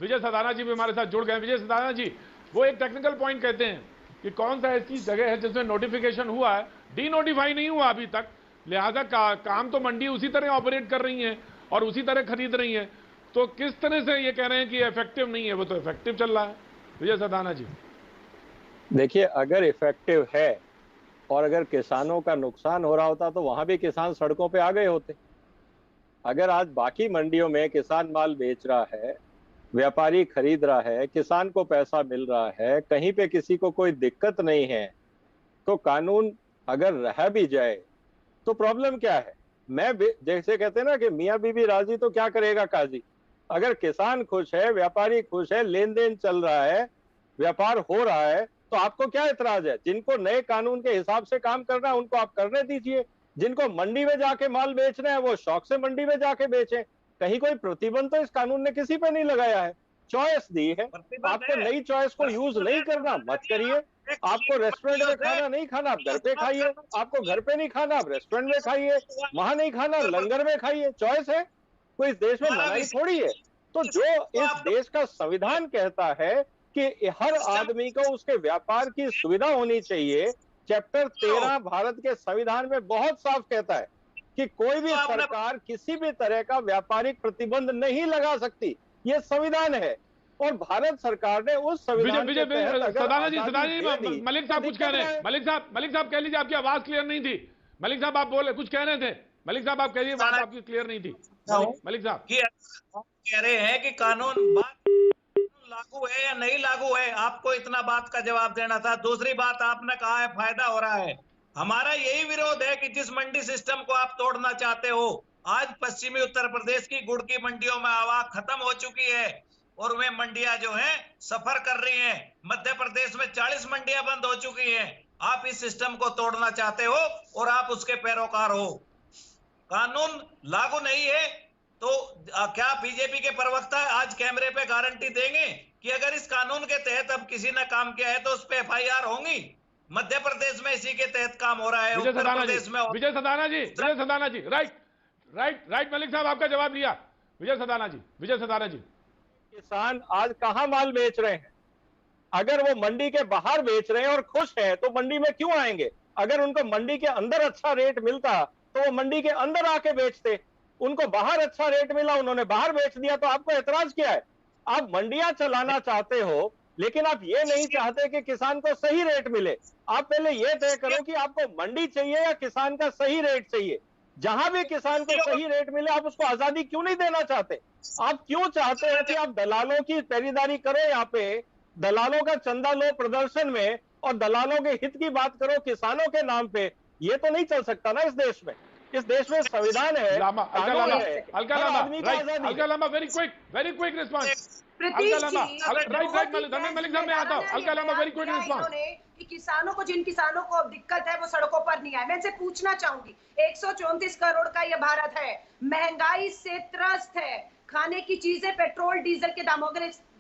विजय सदाना जी भी हमारे साथ जुड़ गए। विजय सदाना जी, वो एक टेक्निकल पॉइंट कहते हैं कि कौन सा ऐसी जगह है जिसमें नोटिफिकेशन हुआ है डी नोटिफाई नहीं हुआ अभी तक, लिहाजा काम तो मंडी उसी तरह ऑपरेट कर रही हैं और उसी तरह खरीद रही हैं। तो किस तरह से ये कह रहे हैं कि इफेक्टिव नहीं है? वो तो इफेक्टिव चल रहा है। विजय सदाना जी, देखिए, अगर इफेक्टिव है और अगर किसानों का नुकसान हो रहा होता तो वहां भी किसान सड़कों पे आ गए होते। अगर आज बाकी मंडियों में किसान माल बेच रहा है, व्यापारी खरीद रहा है, किसान को पैसा मिल रहा है, कहीं पे किसी को कोई दिक्कत नहीं है, तो कानून अगर रह भी जाए तो प्रॉब्लम क्या है? मैं जैसे कहते हैं ना कि मियाँ बीबी राजी तो क्या करेगा काजी। अगर किसान खुश है, व्यापारी खुश है, लेन देन चल रहा है, व्यापार हो रहा है, तो आपको क्या इतराज है? जिनको नए कानून के हिसाब से काम करना है उनको आप करने दीजिए। जिनको मंडी में जाके माल बेचना है वो शौक से मंडी में जाके बेचें। कहीं कोई प्रतिबंध तो इस कानून ने किसी पे नहीं लगाया है, चॉइस दी है। आपको नई चॉइस को यूज नहीं करना, मत करिए। आपको रेस्टोरेंट में खाना नहीं खाना, आप घर पे खाइए। आपको घर पे नहीं खाना, आप रेस्टोरेंट में खाइए। वहां नहीं खाना, लंगर में खाइए। चॉइस है, कोई इस देश में मनाही थोड़ी है। तो जो इस देश का संविधान कहता है कि हर आदमी को उसके व्यापार की सुविधा होनी चाहिए, चैप्टर 13 भारत के संविधान में बहुत साफ कहता है कि कोई भी सरकार किसी भी तरह का व्यापारिक प्रतिबंध नहीं लगा सकती। ये संविधान है और भारत सरकार ने उस संविधान विजय सदाना जी, मलिक साहब कुछ कह रहे हैं। मलिक साहब कह लीजिए, आपकी आवाज क्लियर नहीं थी। मलिक साहब आप बोले, कुछ कह रहे थे। मलिक साहब आप कहिए, बात आपकी क्लियर नहीं थी। मलिक साहब कह रहे हैं कि कानून लागू है या नहीं लागू है, आपको इतना बात का जवाब देना था। दूसरी बात आपने कहा है फायदा हो रहा है। हमारा यही विरोध है कि जिस मंडी सिस्टम को आप तोड़ना चाहते हो, आज पश्चिमी उत्तर प्रदेश की गुड़ की मंडियों में आवक खत्म हो चुकी है और वे मंडियां जो हैं सफर कर रही हैं। मध्य प्रदेश में 40 मंडियां बंद हो चुकी हैं। आप इस सिस्टम को तोड़ना चाहते हो और आप उसके पैरोकार हो। कानून लागू नहीं है तो क्या बीजेपी के प्रवक्ता आज कैमरे पे गारंटी देंगे कि अगर इस कानून के तहत अब किसी ने काम किया है तो उस पे FIR होंगी? मध्य प्रदेश में इसी के तहत काम हो रहा है, उत्तर प्रदेश में। विजय सदाना जी, राइट। मलिक साहब आपका जवाब लिया। विजय सदाना जी, किसान आज कहां माल बेच रहे हैं? अगर वो मंडी के बाहर बेच रहे हैं और खुश हैं तो मंडी में क्यों आएंगे? अगर उनको मंडी के अंदर अच्छा रेट मिलता तो वो मंडी के अंदर आके बेचते। उनको बाहर अच्छा रेट मिला, उन्होंने बाहर बेच दिया, तो आपको एतराज क्या है? आप मंडियां चलाना चाहते हो लेकिन आप ये नहीं चाहते कि किसान को सही रेट मिले। आप पहले ये तय करो कि आपको मंडी चाहिए या किसान का सही रेट चाहिए। जहां भी किसान को सही रेट मिले आप उसको आजादी क्यों नहीं देना चाहते? आप क्यों चाहते हो कि आप दलालों की पैरीदारी करो? यहाँ पे दलालों का चंदा लो प्रदर्शन में और दलालों के हित की बात करो किसानों के नाम पे। ये तो नहीं चल सकता ना इस देश में। इस देश में संविधान है, कानून है, हर आदमी की आजादी। Very quick response. कि किसानों को, जिन किसानों को दिक्कत है वो सड़कों पर नहीं आए। मैं इनसे पूछना चाहूंगी, 134 करोड़ का ये भारत है, महंगाई से त्रस्त है, खाने की चीजें पेट्रोल डीजल के दामों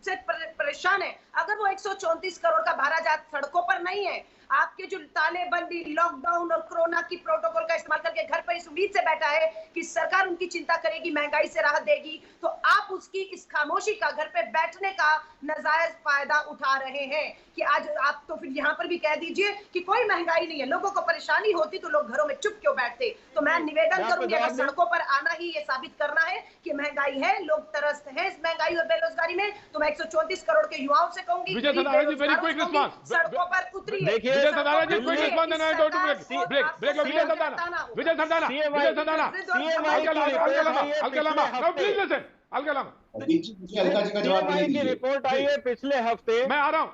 से परेशान है। अगर वो 134 करोड़ का भारत आज सड़कों पर नहीं है, आपके जो तालेबंदी, लॉकडाउन और कोरोना की प्रोटोकॉल का इस्तेमाल करके घर पर इस उम्मीद से बैठा है कि सरकार उनकी चिंता करेगी, महंगाई से राहत देगी, तो आप उसकी इस खामोशी का, घर पे बैठने का नाजायज फायदा उठा रहे हैं। कि आज आप तो फिर यहाँ पर भी कह दीजिए कि कोई महंगाई नहीं है, लोगों को परेशानी होती तो लोग घरों में चुप क्यों बैठते। तो मैं निवेदन करूंगी, अगर सड़कों पर आना ही ये साबित करना है कि महंगाई है, लोग तरसते हैं इस महंगाई और बेरोजगारी में, तो मैं 134 करोड़ के युवाओं से कहूंगी सड़कों पर उतरिए। की रिपोर्ट आई है पिछले हफ्ते। मैं आ रहा हूं।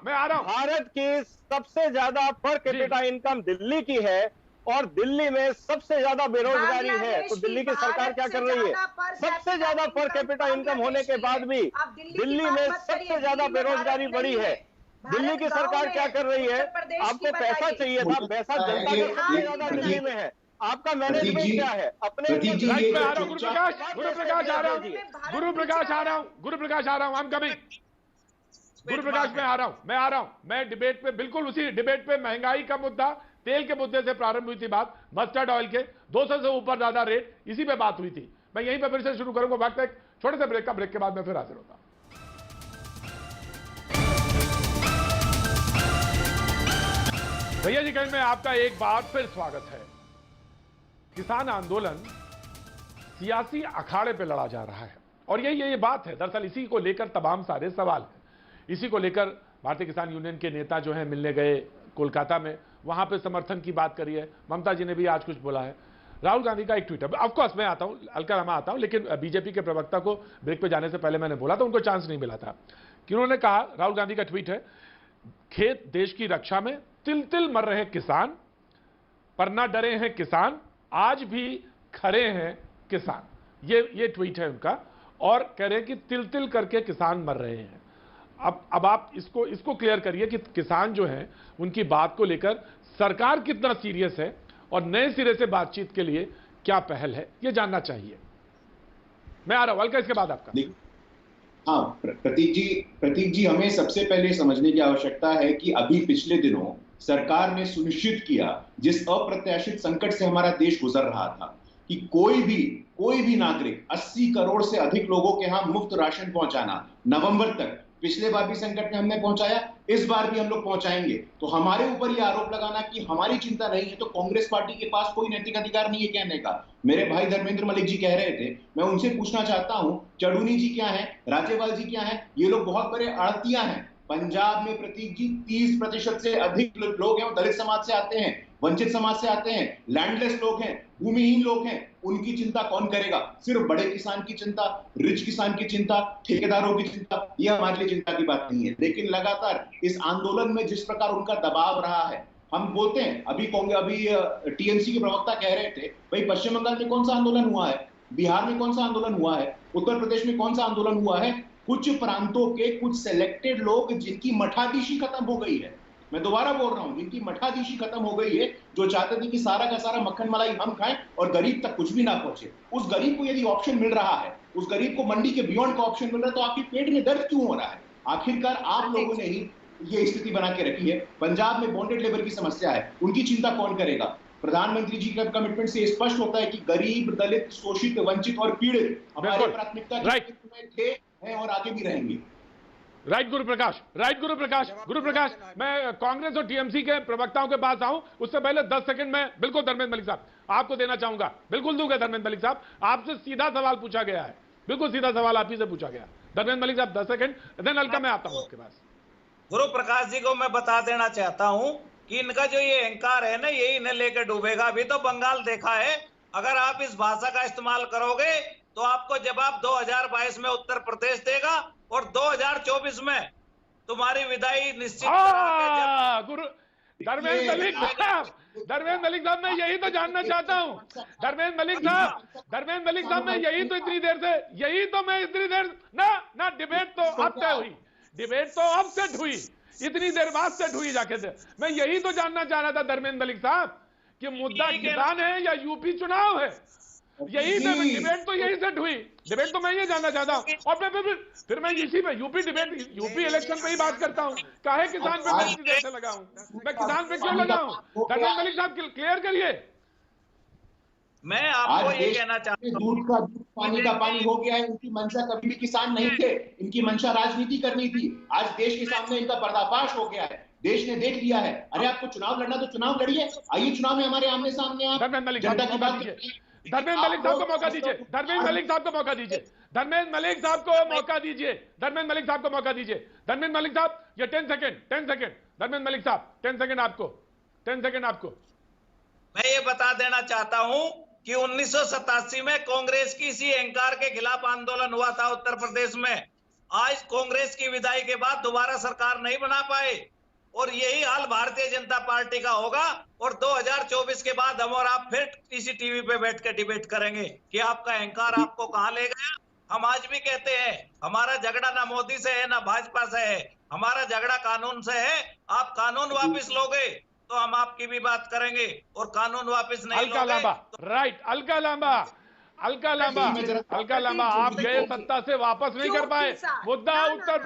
भारत की सबसे ज्यादा पर कैपिटा इनकम दिल्ली की है और दिल्ली में सबसे ज्यादा बेरोजगारी है। तो दिल्ली की सरकार क्या कर रही है? सबसे ज्यादा पर कैपिटा इनकम होने के बाद भी दिल्ली में सबसे ज्यादा बेरोजगारी बढ़ी है। दिल्ली की सरकार क्या कर रही है? आपको पैसा चाहिए था, पैसा जनता का सबसे ज्यादा दिल्ली में है। आपका मैनेजमेंट क्या है? अपने गुरुप्रकाश आ रहा हूं, मैं आ रहा हूं। मैं डिबेट पे, बिल्कुल उसी डिबेट पे महंगाई का मुद्दा, तेल के मुद्दे से प्रारंभ हुई थी बात, मस्टर्ड ऑयल के 200 से ऊपर ज्यादा रेट, इसी पे बात हुई थी। मैं यहीं पे फिर से शुरू करूंगा। वक्त एक छोटे से ब्रेक के बाद मैं फिर हाजिर होता हूं। भैया जी कहीं में आपका एक बार फिर स्वागत है। किसान आंदोलन सियासी अखाड़े पे लड़ा जा रहा है और ये बात है। दरअसल इसी को लेकर तमाम सारे सवाल हैं। इसी को लेकर भारतीय किसान यूनियन के नेता जो हैं मिलने गए कोलकाता में, वहां पे समर्थन की बात करी है। ममता जी ने भी आज कुछ बोला है। राहुल गांधी का एक ट्वीट है। ऑफकोर्स मैं आता हूं, हल्का लम्हा आता हूं, लेकिन बीजेपी के प्रवक्ता को ब्रेक पे जाने से पहले मैंने बोला था, उनको चांस नहीं मिला था कि उन्होंने कहा, राहुल गांधी का ट्वीट है, खेत देश की रक्षा में तिल तिल मर रहे किसान, पर ना डरे हैं किसान, आज भी खड़े हैं किसान। ये ट्वीट है उनका और कह रहे हैं कि तिल तिल करके किसान मर रहे हैं। अब आप इसको क्लियर करिए कि किसान जो हैं उनकी बात को लेकर सरकार कितना सीरियस है और नए सिरे से बातचीत के लिए क्या पहल है, ये जानना चाहिए। मैं आ रहा हूं हल्का, इसके बाद आपका। हाँ प्रतीक जी हमें सबसे पहले समझने की आवश्यकता है कि अभी पिछले दिनों सरकार ने सुनिश्चित किया, जिस अप्रत्याशित संकट से हमारा देश गुजर रहा था, कि कोई भी नागरिक 80 करोड़ से अधिक लोगों के यहाँ मुफ्त राशन पहुंचाना नवंबर तक। पिछले बार भी संकट में हमने पहुंचाया, इस बार भी हम लोग पहुंचाएंगे। तो हमारे ऊपर ये आरोप लगाना कि हमारी चिंता नहीं है, तो कांग्रेस पार्टी के पास कोई नैतिक अधिकार नहीं है कहने का। मेरे भाई धर्मेंद्र मलिक जी कह रहे थे, मैं उनसे पूछना चाहता हूं, चढ़ूनी जी क्या है, राजेवाल जी क्या है, ये लोग बहुत बड़े आड़तियां हैं। पंजाब में प्रतीक जी 30% से अधिक लोग हैं, वो दलित समाज से आते हैं, वंचित समाज से आते हैं, लैंडलेस लोग हैं, भूमिहीन लोग हैं। उनकी चिंता कौन करेगा? सिर्फ बड़े किसान की चिंता, रिच किसान की चिंता, ठेकेदारों की चिंता, ये हमारे लिए चिंता की बात नहीं है। लेकिन लगातार इस आंदोलन में जिस प्रकार उनका दबाव रहा है, हम बोलते हैं, अभी टीएमसी के प्रवक्ता कह रहे थे, भाई पश्चिम बंगाल में कौन सा आंदोलन हुआ है, बिहार में कौन सा आंदोलन हुआ है, उत्तर प्रदेश में कौन सा आंदोलन हुआ है? कुछ प्रांतों के कुछ सिलेक्टेड लोग जिनकी मठाधीशी खत्म हो गई है, मैं दोबारा बोल रहा हूं, जिनकी मठाधीशी खत्म हो गई है, जो चाहते थे कि सारा का सारा मक्खन मलाई हम खाएं और गरीब तक कुछ भी ना पहुंचे। उस गरीब को यदि ऑप्शन मिल रहा है, उस गरीब को मंडी के बियॉन्ड का ऑप्शन मिल रहा है, तो आपके पेट में दर्द क्यों हो रहा है? आखिरकार आप लोगों ने ही ये स्थिति बना के रखी है। पंजाब में बॉन्डेड लेबर की समस्या है, उनकी चिंता कौन करेगा? प्रधानमंत्री जी का कमिटमेंट से स्पष्ट होता है कि गरीब, दलित, शोषित, वंचित और पीड़ित हमारे प्राथमिकता में थे, हैं और आगे भी रहेंगे। राइट गुरु प्रकाश, मैं कांग्रेस और टीएमसी के प्रवक्ताओं के पास आऊं, उससे पहले 10 सेकंड में बिल्कुल धर्मेंद्र मलिक साहब आपको देना चाहूंगा। बिल्कुल दूंगा धर्मेंद्र मलिक साहब, आपसे सीधा सवाल पूछा गया है, बिल्कुल सीधा सवाल आप ही से पूछा गया। धर्मेंद्र मलिक साहब 10 सेकंड, देन हल्का मैं आता हूं आपके पास। गुरु प्रकाश जी को मैं बता देना चाहता हूं कि इनका जो ये अहंकार है ना, यही इन्हें लेकर डूबेगा। अभी तो बंगाल देखा है, अगर आप इस भाषा का इस्तेमाल करोगे तो आपको जवाब 2022 में उत्तर प्रदेश देगा और 2024 में तुम्हारी विदाई निश्चित। गुरु धर्मेंद्र मलिक साहब मैं यही तो जानना चाहता हूं। धर्मेंद्र मलिक साहब मैं यही तो इतनी देर ना डिबेट तो अब तय हुई, डिबेट तो अब सेट हुई, इतनी देर बाद सेट हुई जाके थे। मैं यही तो जानना चाह रहा था धर्मेंद्र मलिक साहब कि मुद्दा किसान है या यूपी चुनाव है, यही डिबेट तो यही सेट हुई, डिबेट तो मैं ये जानना चाहता हूं। और फिर मैं इसी पे यूपी इलेक्शन पे ही बात करता हूं। काहे किसान पे मैं इतनी देर से लगाऊं, मैं किसान पे क्यों लगाऊं? धर्मेंद्र मलिक साहब क्लियर करिए। मैं आपको ये कहना चाहता हूं, दूध का दूध, पानी का पानी हो गया है। इनकी मंशा कभी भी किसान नहीं थे, इनकी मंशा राजनीति करनी थी। आज देश के सामने इनका पर्दाफाश हो गया है, देश ने देख लिया है। अरे आपको चुनाव लड़ना तो चुनाव लड़िए, आइए चुनाव में हमारे आमने सामने आप जनता की बात कीजिए। धर्मेंद्र मलिक साहब को मौका दीजिए, धर्मेंद्र मलिक साहब को मौका दीजिए, धर्मेंद्र मलिक साहब को मौका दीजिए, धर्मेंद्र मलिक साहब को मौका दीजिए। धर्मेंद्र मलिक साहब ये 10 सेकंड, धर्मेंद्र मलिक साहब 10 सेकंड आपको, 10 सेकंड आपको। मैं ये बता देना चाहता हूं कि 1987 में कांग्रेस की इसी अहंकार के खिलाफ आंदोलन हुआ था उत्तर प्रदेश में। आज कांग्रेस की विदाई के बाद दोबारा सरकार नहीं बना पाए और यही हाल भारतीय जनता पार्टी का होगा। और 2024 के बाद हम और आप फिर इसी टीवी पे बैठ के डिबेट करेंगे कि आपका अहंकार आपको कहां ले गया। हम आज भी कहते हैं, हमारा झगड़ा ना मोदी से है ना भाजपा से है, हमारा झगड़ा कानून से है। आप कानून वापस लोगे तो हम आपकी भी बात करेंगे, और कानून वापस नहीं लोगे तो... राइट, हल्का लंबा आप गए, सत्ता से वापस नहीं कर पाए। मुद्दा उत्तर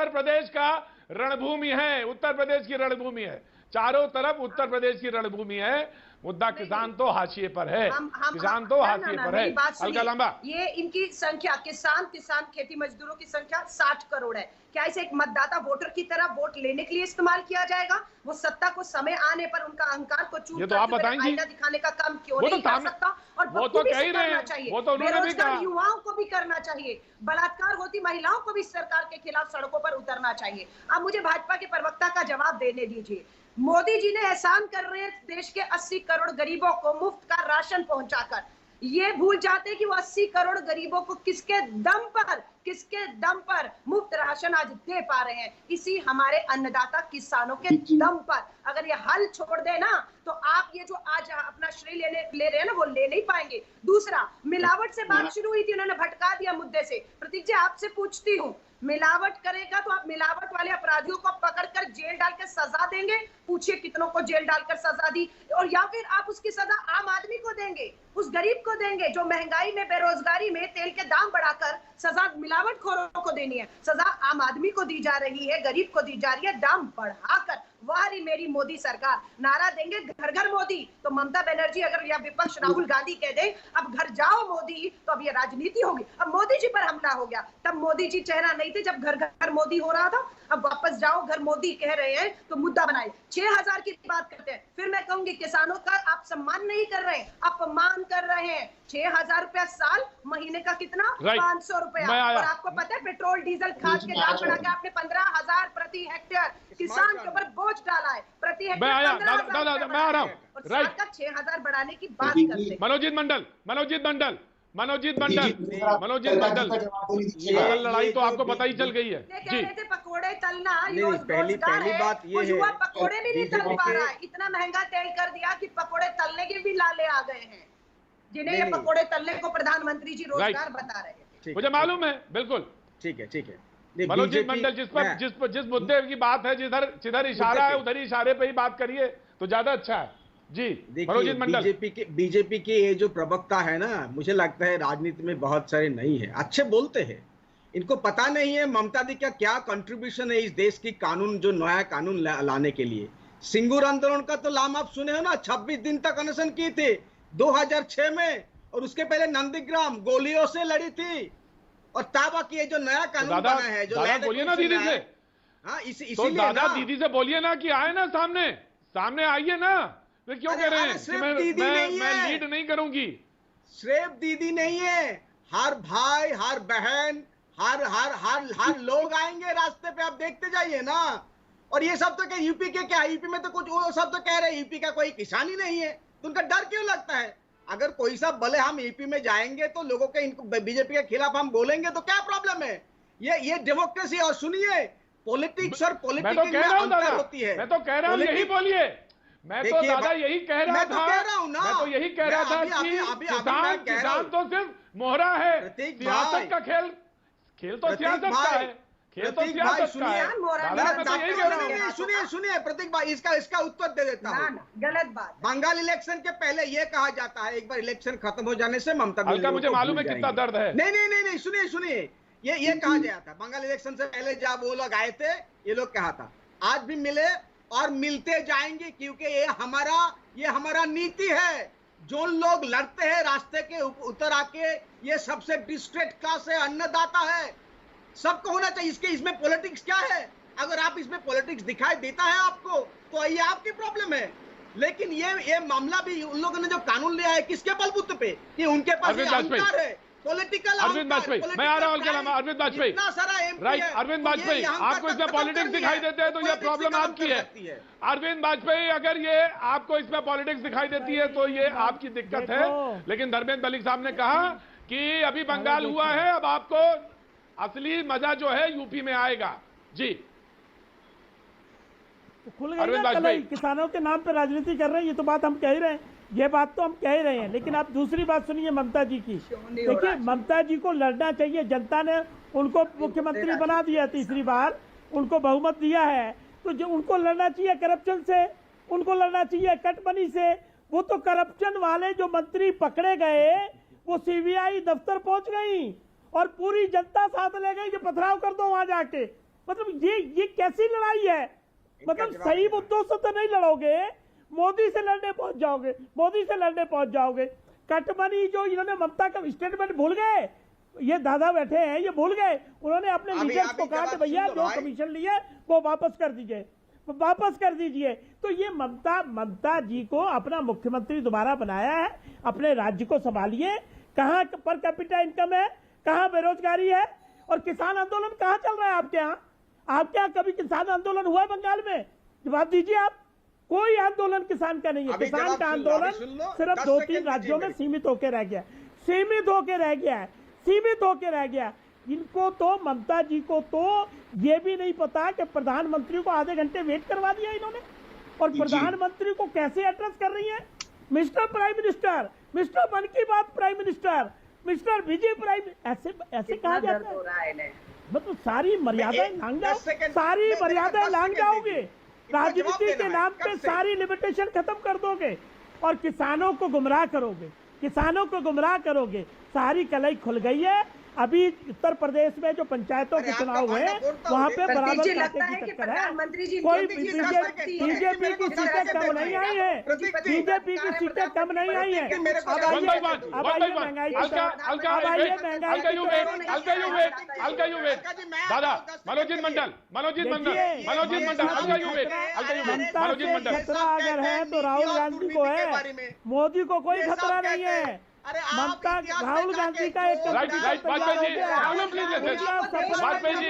प्रदेश का रणभूमि है, उत्तर प्रदेश की रणभूमि है, चारों तरफ उत्तर प्रदेश की रणभूमि है। मुद्दा किसान तो हाशिए पर है, किसान तो हाशिए पर है। हल्का लंबा, ये इनकी संख्या किसान खेती मजदूरों की संख्या 60 करोड़ है। क्या इसे एक मतदाता वोटर की तरह वोट लेने के लिए इस्तेमाल किया जाएगा? वो सत्ता को समय आने पर उनका अहंकार को चूर तो आप बताएंगी दिखाने का काम क्यों नहीं कर सकता? और वो तो कह ही रहे हैं, वो तो उन्होंने भी कहा, युवाओं को भी करना चाहिए, बलात्कार होती महिलाओं को भी सरकार के खिलाफ सड़कों पर उतरना चाहिए। अब मुझे भाजपा के प्रवक्ता का जवाब देने दीजिए। मोदी जी ने एहसान कर रहे हैं देश के 80 करोड़ गरीबों को मुफ्त का राशन पहुंचाकर। ये भूल जाते कि वो 80 करोड़ गरीबों को किसके दम पर मुफ्त राशन आज दे पा रहे हैं? इसी हमारे अन्नदाता किसानों के दम पर। अगर ये हल छोड़ दे ना तो आप ये जो आज अपना श्रेय ले रहे हैं ना, वो ले नहीं पाएंगे। दूसरा, मिलावट से बात शुरू हुई थी, उन्होंने भटका दिया मुद्दे से। प्रतीक जी, आपसे पूछती हूँ, मिलावट करेगा तो आप मिलावट वाले अपराधियों को पकड़कर जेल डालकर सजा देंगे? पूछिए कितनों को जेल डालकर सजा दी, और या फिर आप उसकी सजा आम आदमी को देंगे, उस गरीब को देंगे जो महंगाई में, बेरोजगारी में तेल के दाम बढ़ाकर सजा मिलावटखोरों को देनी है, सजा आम आदमी को दी जा रही है, गरीब को दी जा रही है दाम बढ़ाकर। वाह री मेरी मोदी सरकार। नारा देंगे घर घर मोदी, तो ममता बनर्जी अगर या विपक्ष राहुल गांधी कह दे अब घर जाओ मोदी, तो अब ये राजनीति होगी। अब मोदी जी पर हमला हो गया, तब मोदी जी चेहरा नहीं थे जब घर घर मोदी हो रहा था। अब वापस जाओ घर मोदी कह रहे हैं तो मुद्दा बनाए। 6000 की बात करते हैं, फिर मैं कहूंगी किसानों का आप सम्मान नहीं कर रहे हैं, अपमान कर रहे हैं। 6000 रुपया साल, महीने का कितना? 500 रुपया। और आपको पता है पेट्रोल डीजल खाद के दाम बढ़ा के आपने 15,000 प्रति हेक्टेयर किसान के ऊपर बोझ डाला है। प्रति हेक्टेयर मैं आ रहा हूँ, राइट, 6000 बढ़ाने की बात करते हैं। मनोजीत मंडल, लड़ाई तो आपको पता ही चल गई है। कह रहे थे पकोड़े तलना पहली बात ये है, पकोड़े भी नहीं तल पा रहा है। इतना महंगा तेल कर दिया कि पकोड़े तलने के भी लाले आ गए हैं, जिन्हें ये पकोड़े तलने को प्रधानमंत्री जी रोजगार बता रहे हैं। मुझे मालूम है, बिल्कुल ठीक है। मनोजीत मंडल, जिस मुद्दे की बात है, जिधर इशारा है उधर ही इशारे पे ही बात करिए तो ज्यादा अच्छा है। जी मनोजीत मंडल, बीजेपी के ये जो प्रवक्ता है ना, मुझे लगता है राजनीति में बहुत सारे नहीं है, अच्छे बोलते हैं, इनको पता नहीं है ममता दी का क्या कंट्रीब्यूशन है इस देश की कानून, जो नया कानून लाने के लिए। सिंगूर आंदोलन का तो नाम आप सुने हो ना, 26 दिन तक अनशन किए थे 2006 में, और उसके पहले नंदीग्राम गोलियों से लड़ी थी। और ताबा की जो नया कानून बना है, जो बोलिए ना दीदी से, हाँ इसीलिए दादा दीदी से बोलिए ना कि आए ना सामने आइए ना। फिर क्यों कह रहे हैं कि मैं लीड नहीं करूंगी? सिर्फ दीदी नहीं है, हर भाई, हर बहन, हर लोग आएंगे रास्ते पे, आप देखते जाइए ना। और ये सब तो क्या यूपी के, क्या यूपी में तो कुछ वो सब तो कह रहे हैं यूपी का कोई किसान ही नहीं है, तो उनका डर क्यों लगता है? अगर कोई सा भले हम यूपी में जाएंगे तो लोगों के, इनको बीजेपी के खिलाफ हम बोलेंगे तो क्या प्रॉब्लम है? ये डेमोक्रेसी। और सुनिए, पॉलिटिक्स और पॉलिटिक्स में अंतर होती है। मैं तो कह रहा हूँ यही बोलिए, मैं तो दादा यही कह रहा था, मैं तो यही कह रहा था कि किसान तो सिर्फ मोहरा है, सियासत का खेल तो सियासत का है, खेल तो सियासत का है। सुनिए प्रतीक भाई, इसका उत्तर दे देता हूँ। गलत बात। बंगाल इलेक्शन के पहले ये कहा जाता है एक बार इलेक्शन खत्म हो जाने से ममता हल्का, मुझे मालूम है कितना दर्द है। नहीं, सुनिए, ये कहा गया था बंगाल इलेक्शन से पहले, जब वो लोग आए थे, ये लोग कहा था आज भी मिले और मिलते जाएंगे, क्योंकि ये हमारा नीति है। जो लोग लड़ते हैं रास्ते के उतर आके, ये सबसे डिस्ट्रेक्ट क्लास है, अन्नदाता है, सबको होना चाहिए। इसमें पॉलिटिक्स क्या है? अगर आप इसमें पॉलिटिक्स दिखाई देता है आपको, तो ये आपकी प्रॉब्लम है। लेकिन ये मामला भी उन लोगों ने जो कानून लिया है, किसके बलबूते पे? कि उनके पास अहंकार है, पॉलिटिकल। अरविंद वाजपेयी, मैं आ रहा हूँ, अरविंद वाजपेयी, राइट, अरविंद वाजपेयी, आपको इसमें पॉलिटिक्स दिखाई देते हैं तो ये प्रॉब्लम आपकी है। अरविंद वाजपेयी, अगर ये आपको इसमें पॉलिटिक्स दिखाई देती है तो ये आपकी दिक्कत है। लेकिन धर्मेंद्र मलिक साहब ने कहा कि अभी बंगाल हुआ है, अब आपको असली मजा जो है यूपी में आएगा। जी खुल गई, किसानों के नाम पे राजनीति कर रहे हैं, ये तो बात हम कह ही रहे हैं, ये बात तो हम कह ही रहे हैं। लेकिन आप दूसरी बात सुनिए ममता जी की। देखिए, ममता जी को लड़ना चाहिए, जनता ने उनको मुख्यमंत्री बना दिया, तीसरी बार उनको बहुमत दिया है, तो जो उनको लड़ना चाहिए करप्शन से, उनको लड़ना चाहिए कटमनी से। वो तो करप्शन वाले जो मंत्री पकड़े गए, वो सीबीआई दफ्तर पहुंच गई और पूरी जनता साथ ले गई कि पथराव कर दो वहां जाके। मतलब ये कैसी लड़ाई है? मतलब सही मुद्दों से तो नहीं लड़ोगे, मोदी से लड़ने पहुंच जाओगे, मोदी से लड़ने पहुंच जाओगे। कटमनी जो इन्होंने ममता का स्टेटमेंट भूल गए, ये दादा बैठे हैं ये भूल गए, उन्होंने अपने लीडर्स को कहा कि भैया जो कमीशन लिए वो वापस कर दीजिए, वापस कर दीजिए। तो ये ममता जी को अपना मुख्यमंत्री दोबारा बनाया है, अपने राज्य को संभालिए। कहाँ पर कैपिटा इनकम है, कहाँ बेरोजगारी है, और किसान आंदोलन कहाँ चल रहा है आपके यहाँ? आपके यहाँ कभी किसान आंदोलन हुआ है बंगाल में? जवाब दीजिए आप। कोई आंदोलन किसान का नहीं है। किसान का आंदोलन सिर्फ 2-3 राज्यों में सीमित होकर रह गया, सीमित होकर रह गया है, सीमित होकर रह गया। इनको तो ममता जी को तो ये भी नहीं पता कि प्रधानमंत्री को आधे घंटे वेट करवा दिया इन्होंने, और प्रधानमंत्री को कैसे एड्रेस कर रही है, मिस्टर प्राइम मिनिस्टर, मिस्टर मन की बात प्राइम मिनिस्टर, मिस्टर विजय प्राइम, ऐसे कहा जाता है? मतलब सारी मर्यादाएं लांघ जाओ, सारी मर्यादाएं लांघ जाओगे, राजनीति के नाम पे सारी लिमिटेशन खत्म कर दोगे और किसानों को गुमराह करोगे, किसानों को गुमराह करोगे। सारी कलई खुल गई है। अभी उत्तर प्रदेश में जो पंचायतों के चुनाव हुए वहाँ पे बराबर कांटे की टक्कर है। कोई बीजेपी की सीटें कम नहीं आई है, बीजेपी की सीटें कम नहीं आई है। अब आइए महंगाई, दादा मनोजीत मंडल, खतरा अगर है तो राहुल गांधी को है, मोदी को कोई खतरा नहीं है। ममता राहुल गांधी का एक वाजपेयी जी,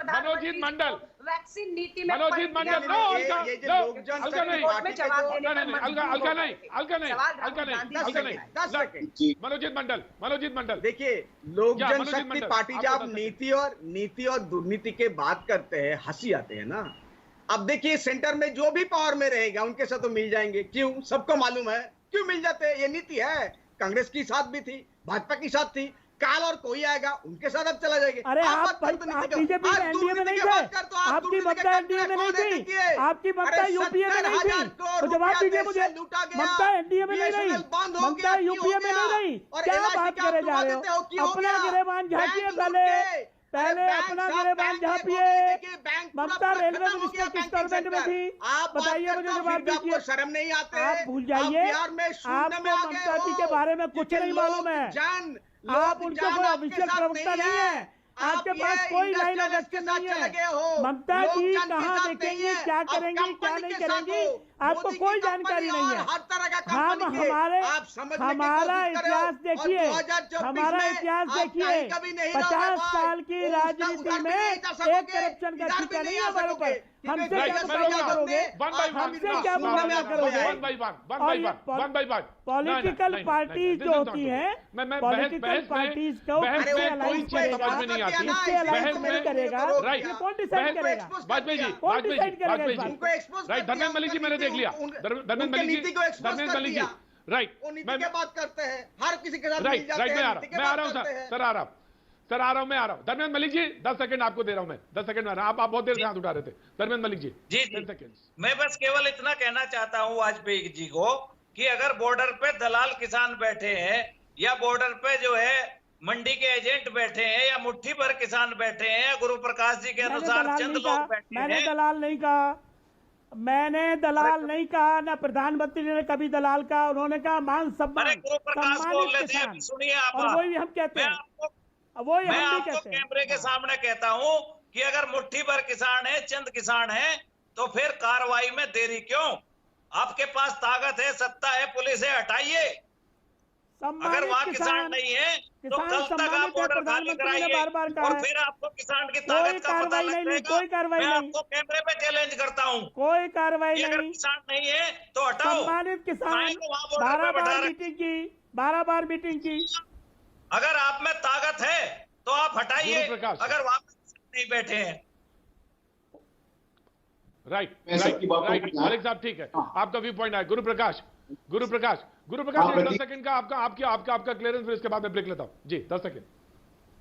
मनोजीत मंडल वैक्सीन नीति में मनोजीत मंडल मनोजीत मंडल देखिए, लोक जनशक्ति पार्टी जब नीति और दुर्नीति के बात करते हैं हंसी आते हैं ना। अब देखिए सेंटर में जो भी पावर में रहेगा उनके साथ तो मिल जाएंगे, क्यों? सबको मालूम है क्यों मिल जाते हैं, ये नीति है। कांग्रेस की साथ भी थी, भाजपा की साथ थी, काल और कोई आएगा उनके साथ अब चला जाएगा। अरे आप बीजेपी में एनडीए में नहीं थे, आपकी ममता एनडीए में नहीं थी, आपकी ममता यूपीए में नहीं थी, तो जवाब दीजिए मुझे। ममता एनडीए में नहीं रही, ममता यूपीए में नहीं रही, क्या बात करे जा रहे हो? अपना गिरेबान झांकिए, पहले अपना गिरेबान झांपिए। ममता रेलवे मिनिस्टर किस गवर्नमेंट में थी, बताइए मुझे, जवाब दीजिए। शर्म नहीं आते? आप भूल जाइए, आपको ममता जी के बारे में कुछ नहीं मालूम है, आप उनके कोई ऑफिशियल प्रवक्ता नहीं है, आपके पास कोई लाइन ऑफ एक्शन नहीं है। ममता जी कहाँ देखेंगी, क्या करेंगी, क्या नहीं करेंगी, आपको कोई जानकारी नहीं है। हम हमारा इतिहास देखिए, हमारा इतिहास देखिए, 50 साल की राजनीति में एक करप्शन का टीका नहीं है हमारे ऊपर। हमसे क्या मुकाबला करोगे, हमसे क्या मुकाबला करोगे? पॉलिटिकल पार्टीज जो होती है, पॉलिटिकल पार्टीज को नहीं करेगा, कौन डिसाइड करेगा? वाजपेयी जी, धर्मेंद्र मलिक जी मैंने देख लिया, धर्मेंद्र मलिक जी, राइट, मैं बात करते हैं हर किसी के साथ, राइट, मैं आ रहा हूँ सर, आ रहा हूँ। धर्मेंद्र मलिक जी 10 सेकंड आपको दे रहा हूं मैं, 10 सेकंड में आप बहुत देर से हाथ उठा रहे थे। धर्मेंद्र मलिक जी 10 सेकंड। मैं बस केवल इतना कहना चाहता हूं वाजपेयी जी को कि अगर बॉर्डर पे दलाल किसान बैठे हैं या बॉर्डर पे जो है मंडी के एजेंट बैठे हैं या मुट्ठी भर किसान बैठे हैं या गुरु प्रकाश जी के अनुसार चंद लोग बैठे हैं। मैंने दलाल नहीं कहा, मैंने दलाल नहीं कहा, ना प्रधानमंत्री ने कभी दलाल कहा। उन्होंने कहा मान सम्मान, सम्मानित किसान। सुनिए आप, वही हम कहते हैं, वही मैं हम आपको कैमरे के सामने कहता हूं कि अगर मुट्ठी भर किसान है, चंद किसान है, तो फिर कार्रवाई में देरी क्यों? आपके पास ताकत है, सत्ता है, पुलिस है, हटाइए। अगर वहाँ किसान नहीं है तो कल तक आप ऑर्डर खाली कराइए और फिर आपको किसान की ताकत का पता लगेगा। कोई कार्रवाई नहीं, आपको कैमरे पे चैलेंज करता हूँ, कोई कार्रवाई नहीं। अगर किसान नहीं है तो हटाओ। सम्मानित किसान 12 बार मीटिंग की। अगर आप में ताकत है तो आप हटाइए, अगर वहां नहीं बैठे हैं। राइट, मालिक साहब ठीक है, आपका व्यू पॉइंट है। गुरु प्रकाश 10 सेकंड का आपका क्लियरेंस, फिर इसके बाद मैं ब्रेक लेता हूं जी। 10 सेकंड।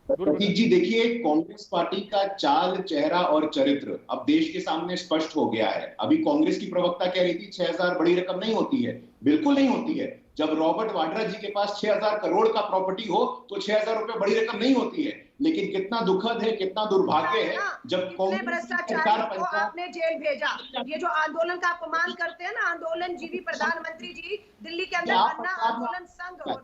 प्रतीक जी देखिए, कांग्रेस पार्टी का चाल, चेहरा और चरित्र अब देश के सामने स्पष्ट हो गया है। अभी कांग्रेस की प्रवक्ता कह रही थी 6000 बड़ी रकम नहीं होती है, बिल्कुल नहीं होती है। जब रॉबर्ट वाड्रा जी के पास 6,000 करोड़ का प्रॉपर्टी हो तो 6,000 रुपए बड़ी रकम नहीं होती है। लेकिन कितना दुखद है, कितना दुर्भाग्य है जब कांग्रेस भ्रष्टाचारी को आपने जेल भेजा। ये जो आंदोलन का अपमान करते हैं ना आंदोलन जीवी प्रधानमंत्री जी, दिल्ली के अंदर अन्ना आंदोलन संघ और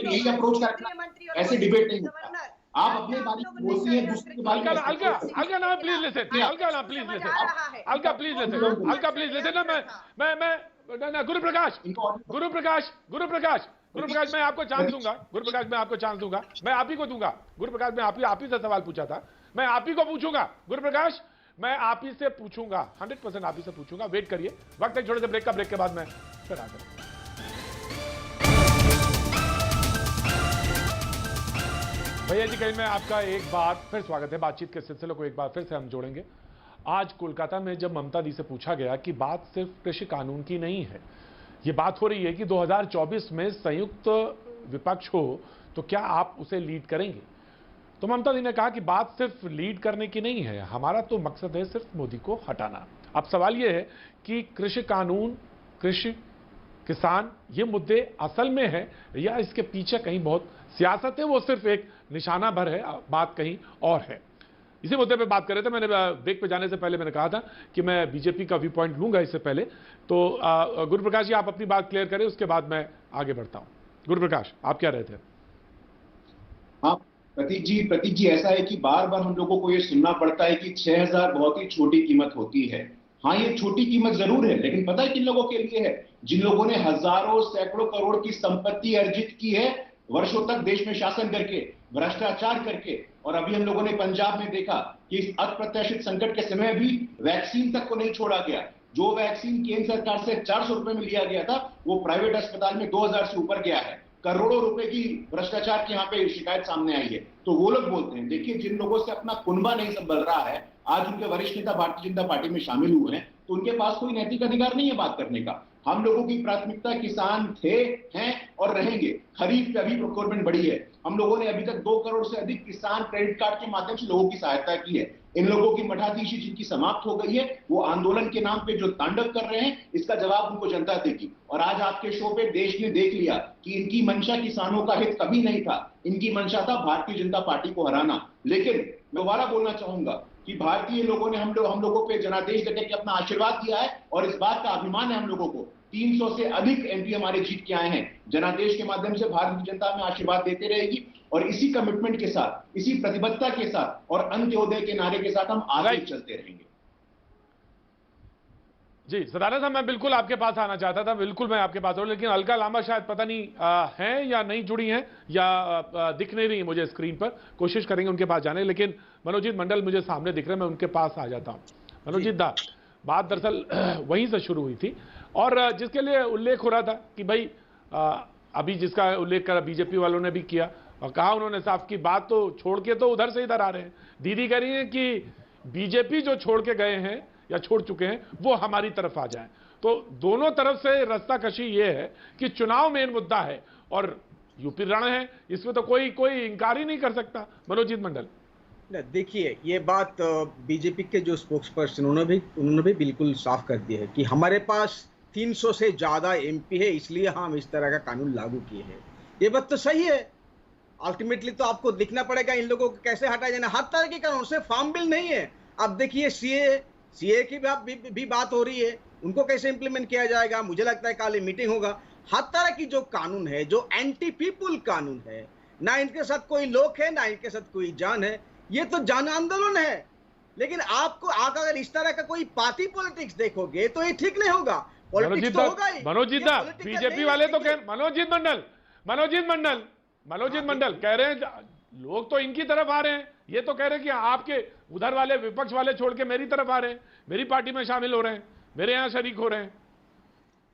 यही अप्रोच करना, ऐसे डिबेट नहीं होता। आप अपने बारे में बोलती हैं, दूसरे के बारे में अलका ना प्लीज लिसन, अलका ना please listen, Alka please listen, Alka please listen ना। मैं गुरु प्रकाश मैं आपको चांस दूंगा, गुरु प्रकाश मैं आपको चांस दूंगा, मैं आप ही को दूंगा। गुरु प्रकाश मैं आप ही से सवाल पूछा था, मैं आप ही को पूछूंगा। गुरु प्रकाश मैं आप ही से पूछूंगा, 100% आप ही से पूछूंगा। वेट करिए, वक्त एक छोटे से ब्रेक का, ब्रेक के बाद मैं फिर आ जाऊंगा। भैया जी, कहीं मैं आपका एक बार फिर स्वागत है। बातचीत के सिलसिले को एक बार फिर से हम जोड़ेंगे। आज कोलकाता में जब ममता दी से पूछा गया कि बात सिर्फ कृषि कानून की नहीं है, ये बात हो रही है कि 2024 में संयुक्त विपक्ष हो तो क्या आप उसे लीड करेंगे, तो ममता दी ने कहा कि बात सिर्फ लीड करने की नहीं है, हमारा तो मकसद है सिर्फ मोदी को हटाना। अब सवाल यह है कि कृषि कानून, कृषि, किसान, ये मुद्दे असल में है या इसके पीछे कहीं बहुत सियासत है, वो सिर्फ एक निशाना भर है, बात कहीं और है। इसी मुद्दे पे बात कर रहे थे। मैंने ब्रेक पे जाने से पहले मैंने कहा था कि मैं बीजेपी का व्यू पॉइंट लूंगा इससे पहले, तो गुरु प्रकाश जी आप अपनी बात क्लियर करें, उसके बाद मैं आगे बढ़ता हूं। गुरु प्रकाश आप क्या रहे थे? हाँ प्रतीक जी, ऐसा है कि बार बार हम लोगों को ये सुनना पड़ता है कि 6,000 बहुत ही छोटी कीमत होती है। हाँ, ये छोटी कीमत जरूर है, लेकिन पता है किन लोगों के लिए है? जिन लोगों ने हजारों सैकड़ों करोड़ की संपत्ति अर्जित की है वर्षों तक देश में शासन करके, भ्रष्टाचार करके। और अभी हम लोगों ने पंजाब में देखा कि इस अप्रत्याशित संकट के समय भी वैक्सीन तक को नहीं छोड़ा गया। जो वैक्सीन केंद्र सरकार से 400 रुपए में लिया गया था, वो प्राइवेट अस्पताल में 2,000 से ऊपर गया है। करोड़ों रुपए की भ्रष्टाचार की यहाँ पे शिकायत सामने आई है। तो वो लोग बोलते हैं, देखिए जिन लोगों से अपना कुनबा नहीं संभल रहा है, आज उनके वरिष्ठ नेता भारतीय जनता पार्टी में शामिल हुए हैं, तो उनके पास कोई नैतिक अधिकार नहीं है बात करने का। हम लोगों की प्राथमिकता किसान थे, हैं और रहेंगे। खरीफ पे अभी प्रोक्योरमेंट बढ़ी है। हम लोगों ने अभी तक 2 करोड़ से अधिक किसान क्रेडिट कार्ड के माध्यम से लोगों की सहायता की है। इन लोगों की मठाधीशी जिनकी समाप्त हो गई है, वो आंदोलन के नाम पे जो तांडव कर रहे हैं, इसका जवाब उनको जनता देगी। और आज आपके शो पे देश ने देख लिया कि इनकी मंशा किसानों का हित कभी नहीं था, इनकी मंशा था भारतीय जनता पार्टी को हराना। लेकिन दोबारा बोलना चाहूंगा कि भारतीय लोगों ने हम लोगों पे जनादेश देकर के अपना आशीर्वाद दिया है, और इस बात का अभिमान है हम लोगों को। 300 से अधिक एमपी हमारे जीत के आए हैं। जनादेश के माध्यम से भारतीय जनता में आशीर्वाद देते रहेगी, और इसी कमिटमेंट के साथ, इसी प्रतिबद्धता के साथ और अंत्योदय के नारे के साथ हम आगे चलते रहेंगे। जी सदानंद साहब, मैं बिल्कुल आपके पास आना चाहता था, बिल्कुल मैं आपके पास हूं, लेकिन अलका लांबा शायद पता नहीं हैं या नहीं जुड़ी हैं या दिख नहीं रही है मुझे स्क्रीन पर। कोशिश करेंगे उनके पास जाने, लेकिन मनोजीत मंडल मुझे सामने दिख रहे हैं, मैं उनके पास आ जाता हूं। मनोजीत दा, बात दरअसल वहीं से शुरू हुई थी, और जिसके लिए उल्लेख हो रहा था कि भाई अभी जिसका उल्लेख करा बीजेपी वालों ने भी किया, और कहा उन्होंने साफ की बात तो छोड़ के तो उधर से इधर आ रहे हैं। दीदी कह रही है कि बीजेपी जो छोड़ के गए हैं या छोड़ चुके हैं वो हमारी तरफ आ जाए। तो दोनों तरफ से रास्ता कशी ये है कि चुनाव मेन मुद्दा है और यूपी रण है, इसमें तो कोई इंकार ही नहीं कर सकता। मनोजीत मंडल, देखिए ये बात बीजेपी के जो स्पोक्स पर्सन उन्होंने भी बिल्कुल साफ कर दी है कि हमारे पास 300 से ज्यादा एमपी है, इसलिए हम इस तरह का कानून लागू किए हैं। ये बात तो सही है। अल्टीमेटली तो आपको दिखना पड़ेगा इन लोगों को कैसे हटाया जाना। हर तरह के कानून से फार्म बिल नहीं है। अब देखिए सीए की भी बात हो रही है, उनको कैसे इंप्लीमेंट किया जाएगा। मुझे लगता है कल मीटिंग होगा। हर तरह की जो कानून है, जो एंटी पीपुल कानून है, ना इनके साथ कोई लोग है ना इनके साथ कोई जान है, ये तो जन आंदोलन है। लेकिन आपको अगर इस तरह का कोई पार्टी पॉलिटिक्स देखोगे तो ये ठीक नहीं होगा। पॉलिटिक्स तो होगा ही। मनोजीत दा, बीजेपी वाले तो कह, मनोजीत मंडल कह रहे हैं लोग तो इनकी तरफ आ रहे हैं, ये तो कह रहे हैं कि आपके उधर वाले विपक्ष वाले छोड़ के मेरी तरफ आ रहे हैं, मेरी पार्टी में शामिल हो रहे हैं, मेरे यहां शरीक हो रहे हैं।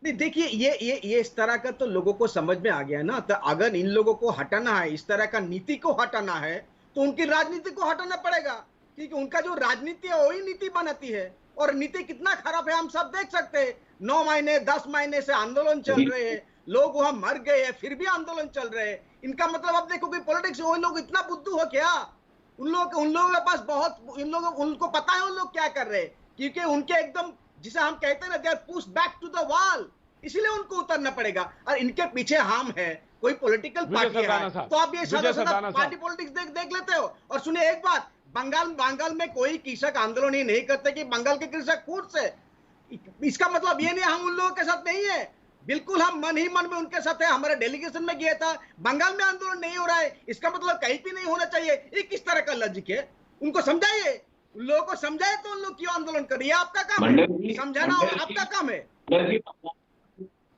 नहीं देखिए, ये इस तरह का तो लोगों को समझ में आ गया ना। तो अगर इन लोगों को हटाना है, इस तरह का नीति को हटाना है, तो उनकी राजनीति को हटाना पड़ेगा, क्योंकि उनका जो राजनीति है वही नीति बनाती है। और नीति कितना खराब है हम सब देख सकते हैं। 9 महीने 10 महीने से आंदोलन चल रहे हैं, लोग वहां मर गए हैं, फिर भी आंदोलन चल रहे हैं। इनका मतलब अब देखो कि पॉलिटिक्स, वो लोग इतना बुद्धू हो क्या? उन लोगों के पास बहुत, उनको पता है उन लोग क्या कर रहे हैं, क्योंकि उनके एकदम, जिसे हम कहते हैं ना, they are pushed back to the wall. इसीलिए उनको उतरना पड़ेगा। और इनके पीछे हम है, कोई पॉलिटिकल पार्टी है, तो आप ये सादा पार्टी पॉलिटिक्स देख लेते हो। और सुनिए एक बात, बंगाल में कोई कृषक आंदोलन ही नहीं करते कि बंगाल के कृषक खुद से, इसका मतलब ये नहीं हम उन लोगों के साथ नहीं है, बिल्कुल हम मन ही मन में उनके साथ है। हमारे डेलीगेशन में गया था, बंगाल में आंदोलन नहीं हो रहा है, इसका मतलब कहीं भी नहीं होना चाहिए। ये किस तरह का लॉजिक है? उनको समझाइए, उन लोगों को समझाए तो उन लोग क्यों आंदोलन कर रही है। आपका काम है समझाना, आपका काम है।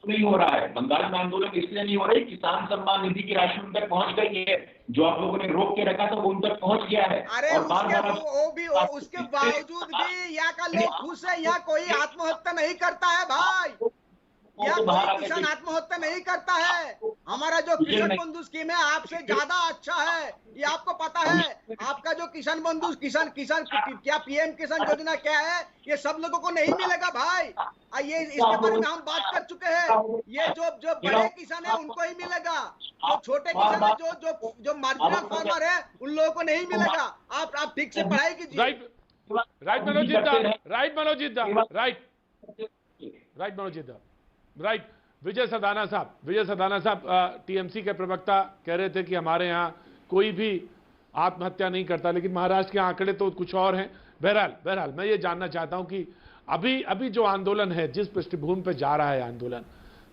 नहीं हो रहा है बंगाल में आंदोलन, इसलिए नहीं हो रहा है किसान सम्मान निधि की राशि उन तक पहुंच गई है, जो आप लोगों ने रोक के रखा था वो उन तक पहुंच गया है। अरे उसके बावजूद भी यहाँ का लोग खुश है, यहाँ कोई आत्महत्या नहीं करता है भाई, या कोई किसान आत्महत्या नहीं करता है। हमारा जो किसान बंधु स्कीम है आपसे ज्यादा अच्छा है, ये आपको पता है। आपका जो किसान बंधु किसान क्या पीएम किसान योजना क्या है, ये सब लोगों को नहीं मिलेगा भाई। ये इसके बारे में हम बात कर चुके हैं। ये जो बड़े किसान है उनको ही मिलेगा, जो छोटे किसान है, जो मार्जिनल फार्मर है उन लोगों को नहीं मिलेगा। आप ठीक से पढ़ाई कीजिए। राइट मनोजीत दा, राइट। विजय सदाना साहब टीएमसी के प्रवक्ता कह रहे थे कि हमारे यहाँ कोई भी आत्महत्या नहीं करता, लेकिन महाराष्ट्र के आंकड़े तो कुछ और हैं। बहरहाल मैं ये जानना चाहता हूं कि अभी जो आंदोलन है, जिस पृष्ठभूमि पे जा रहा है आंदोलन,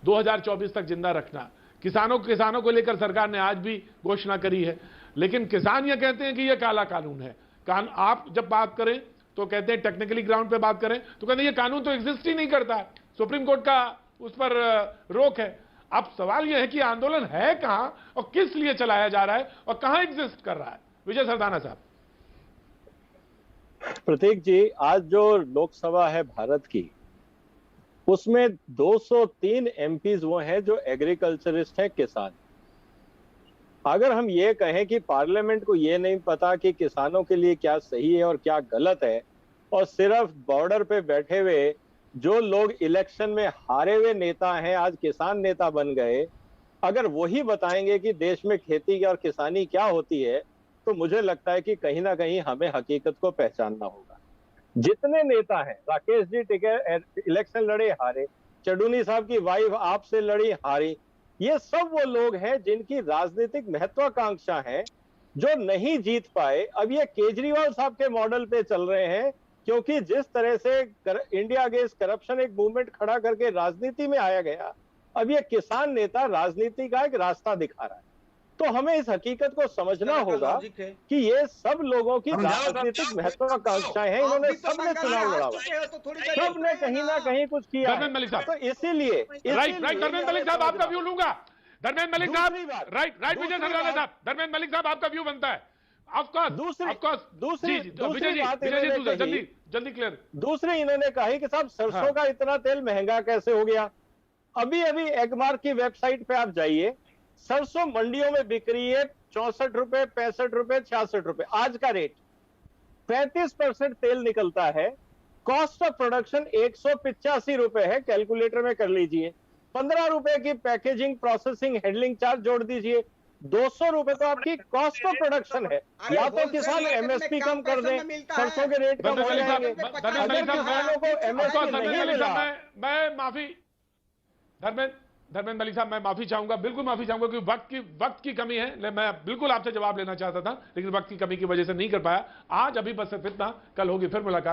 2024 तक जिंदा रखना, किसानों को लेकर सरकार ने आज भी घोषणा करी है, लेकिन किसान ये कहते हैं कि ये काला कानून है। आप जब बात करें तो कहते हैं, टेक्निकली ग्राउंड पे बात करें तो कहते हैं ये कानून तो एग्जिस्ट ही नहीं करता, सुप्रीम कोर्ट का उस पर रोक है। अब सवाल यह है कि आंदोलन है कहां और किस लिए चलाया जा रहा है और कहां एग्जिस्ट कर रहा है। विजय सरदाना साहब। प्रतीक जी, आज जो लोकसभा है भारत की, उसमें 203 एमपीज वो हैं जो एग्रीकल्चरिस्ट हैं, किसान। अगर हम ये कहें कि पार्लियामेंट को ये नहीं पता कि किसानों के लिए क्या सही है और क्या गलत है, और सिर्फ बॉर्डर पे बैठे हुए जो लोग इलेक्शन में हारे हुए नेता हैं आज किसान नेता बन गए, अगर वही बताएंगे कि देश में खेती और किसानी क्या होती है, तो मुझे लगता है कि कहीं ना कहीं हमें हकीकत को पहचानना होगा। जितने नेता हैं, राकेश जी टिकैत इलेक्शन लड़े हारे, चडूनी साहब की वाइफ आपसे लड़ी हारी, ये सब वो लोग हैं जिनकी राजनीतिक महत्वाकांक्षा है, जो नहीं जीत पाए। अब ये केजरीवाल साहब के मॉडल पे चल रहे हैं, क्योंकि जिस तरह से इंडिया अगेंस्ट करप्शन एक मूवमेंट खड़ा करके राजनीति में आया गया, अब ये किसान नेता राजनीति का एक रास्ता दिखा रहा है। तो हमें इस हकीकत को समझना होगा कि ये सब लोगों की राजनीतिक महत्वाकांक्षाएं हैं, इन्होंने सबने चुनाव लड़ा, सबने कहीं ना कहीं कुछ किया है। तो इसीलिए धर्मेंद्र मलिक साहब आपका व्यू लूंगा। धर्मेंद्र मलिक साहब, राइट विजय सरदाना साहब, धर्मेंद्र मलिक साहब आपका व्यू बनता है। जल्दी क्लियर। दूसरी इन्होंने कहा कि साहब सरसों का इतना तेल महंगा कैसे हो गया। अभी एगमार्क की वेबसाइट पे आप जाइए, सरसों मंडियों में बिक रही है 64 रुपए, 65 रुपए, 66 रुपए आज का रेट। 35% तेल निकलता है, कॉस्ट ऑफ प्रोडक्शन 185 रुपए है, कैलकुलेटर में कर लीजिए। 15 रुपए की पैकेजिंग, प्रोसेसिंग, हैंडलिंग चार्ज जोड़ दीजिए, 200 रुपए तो आपकी कॉस्ट ऑफ प्रोडक्शन है। या तो किसान एमएसपी कम कर दें, सरसों के रेट कम हो जाएंगे। अगर किसानों को एमएसपी नहीं मिला, मैं माफी, धर्मेंद्र मलिक साहब मैं माफी चाहूंगा, बिल्कुल माफी चाहूंगा, क्योंकि वक्त की कमी है। मैं बिल्कुल आपसे जवाब लेना चाहता था, लेकिन वक्त की कमी की वजह से नहीं कर पाया। आज अभी बस सिर्फ इतना, कल होगी फिर मुलाकात।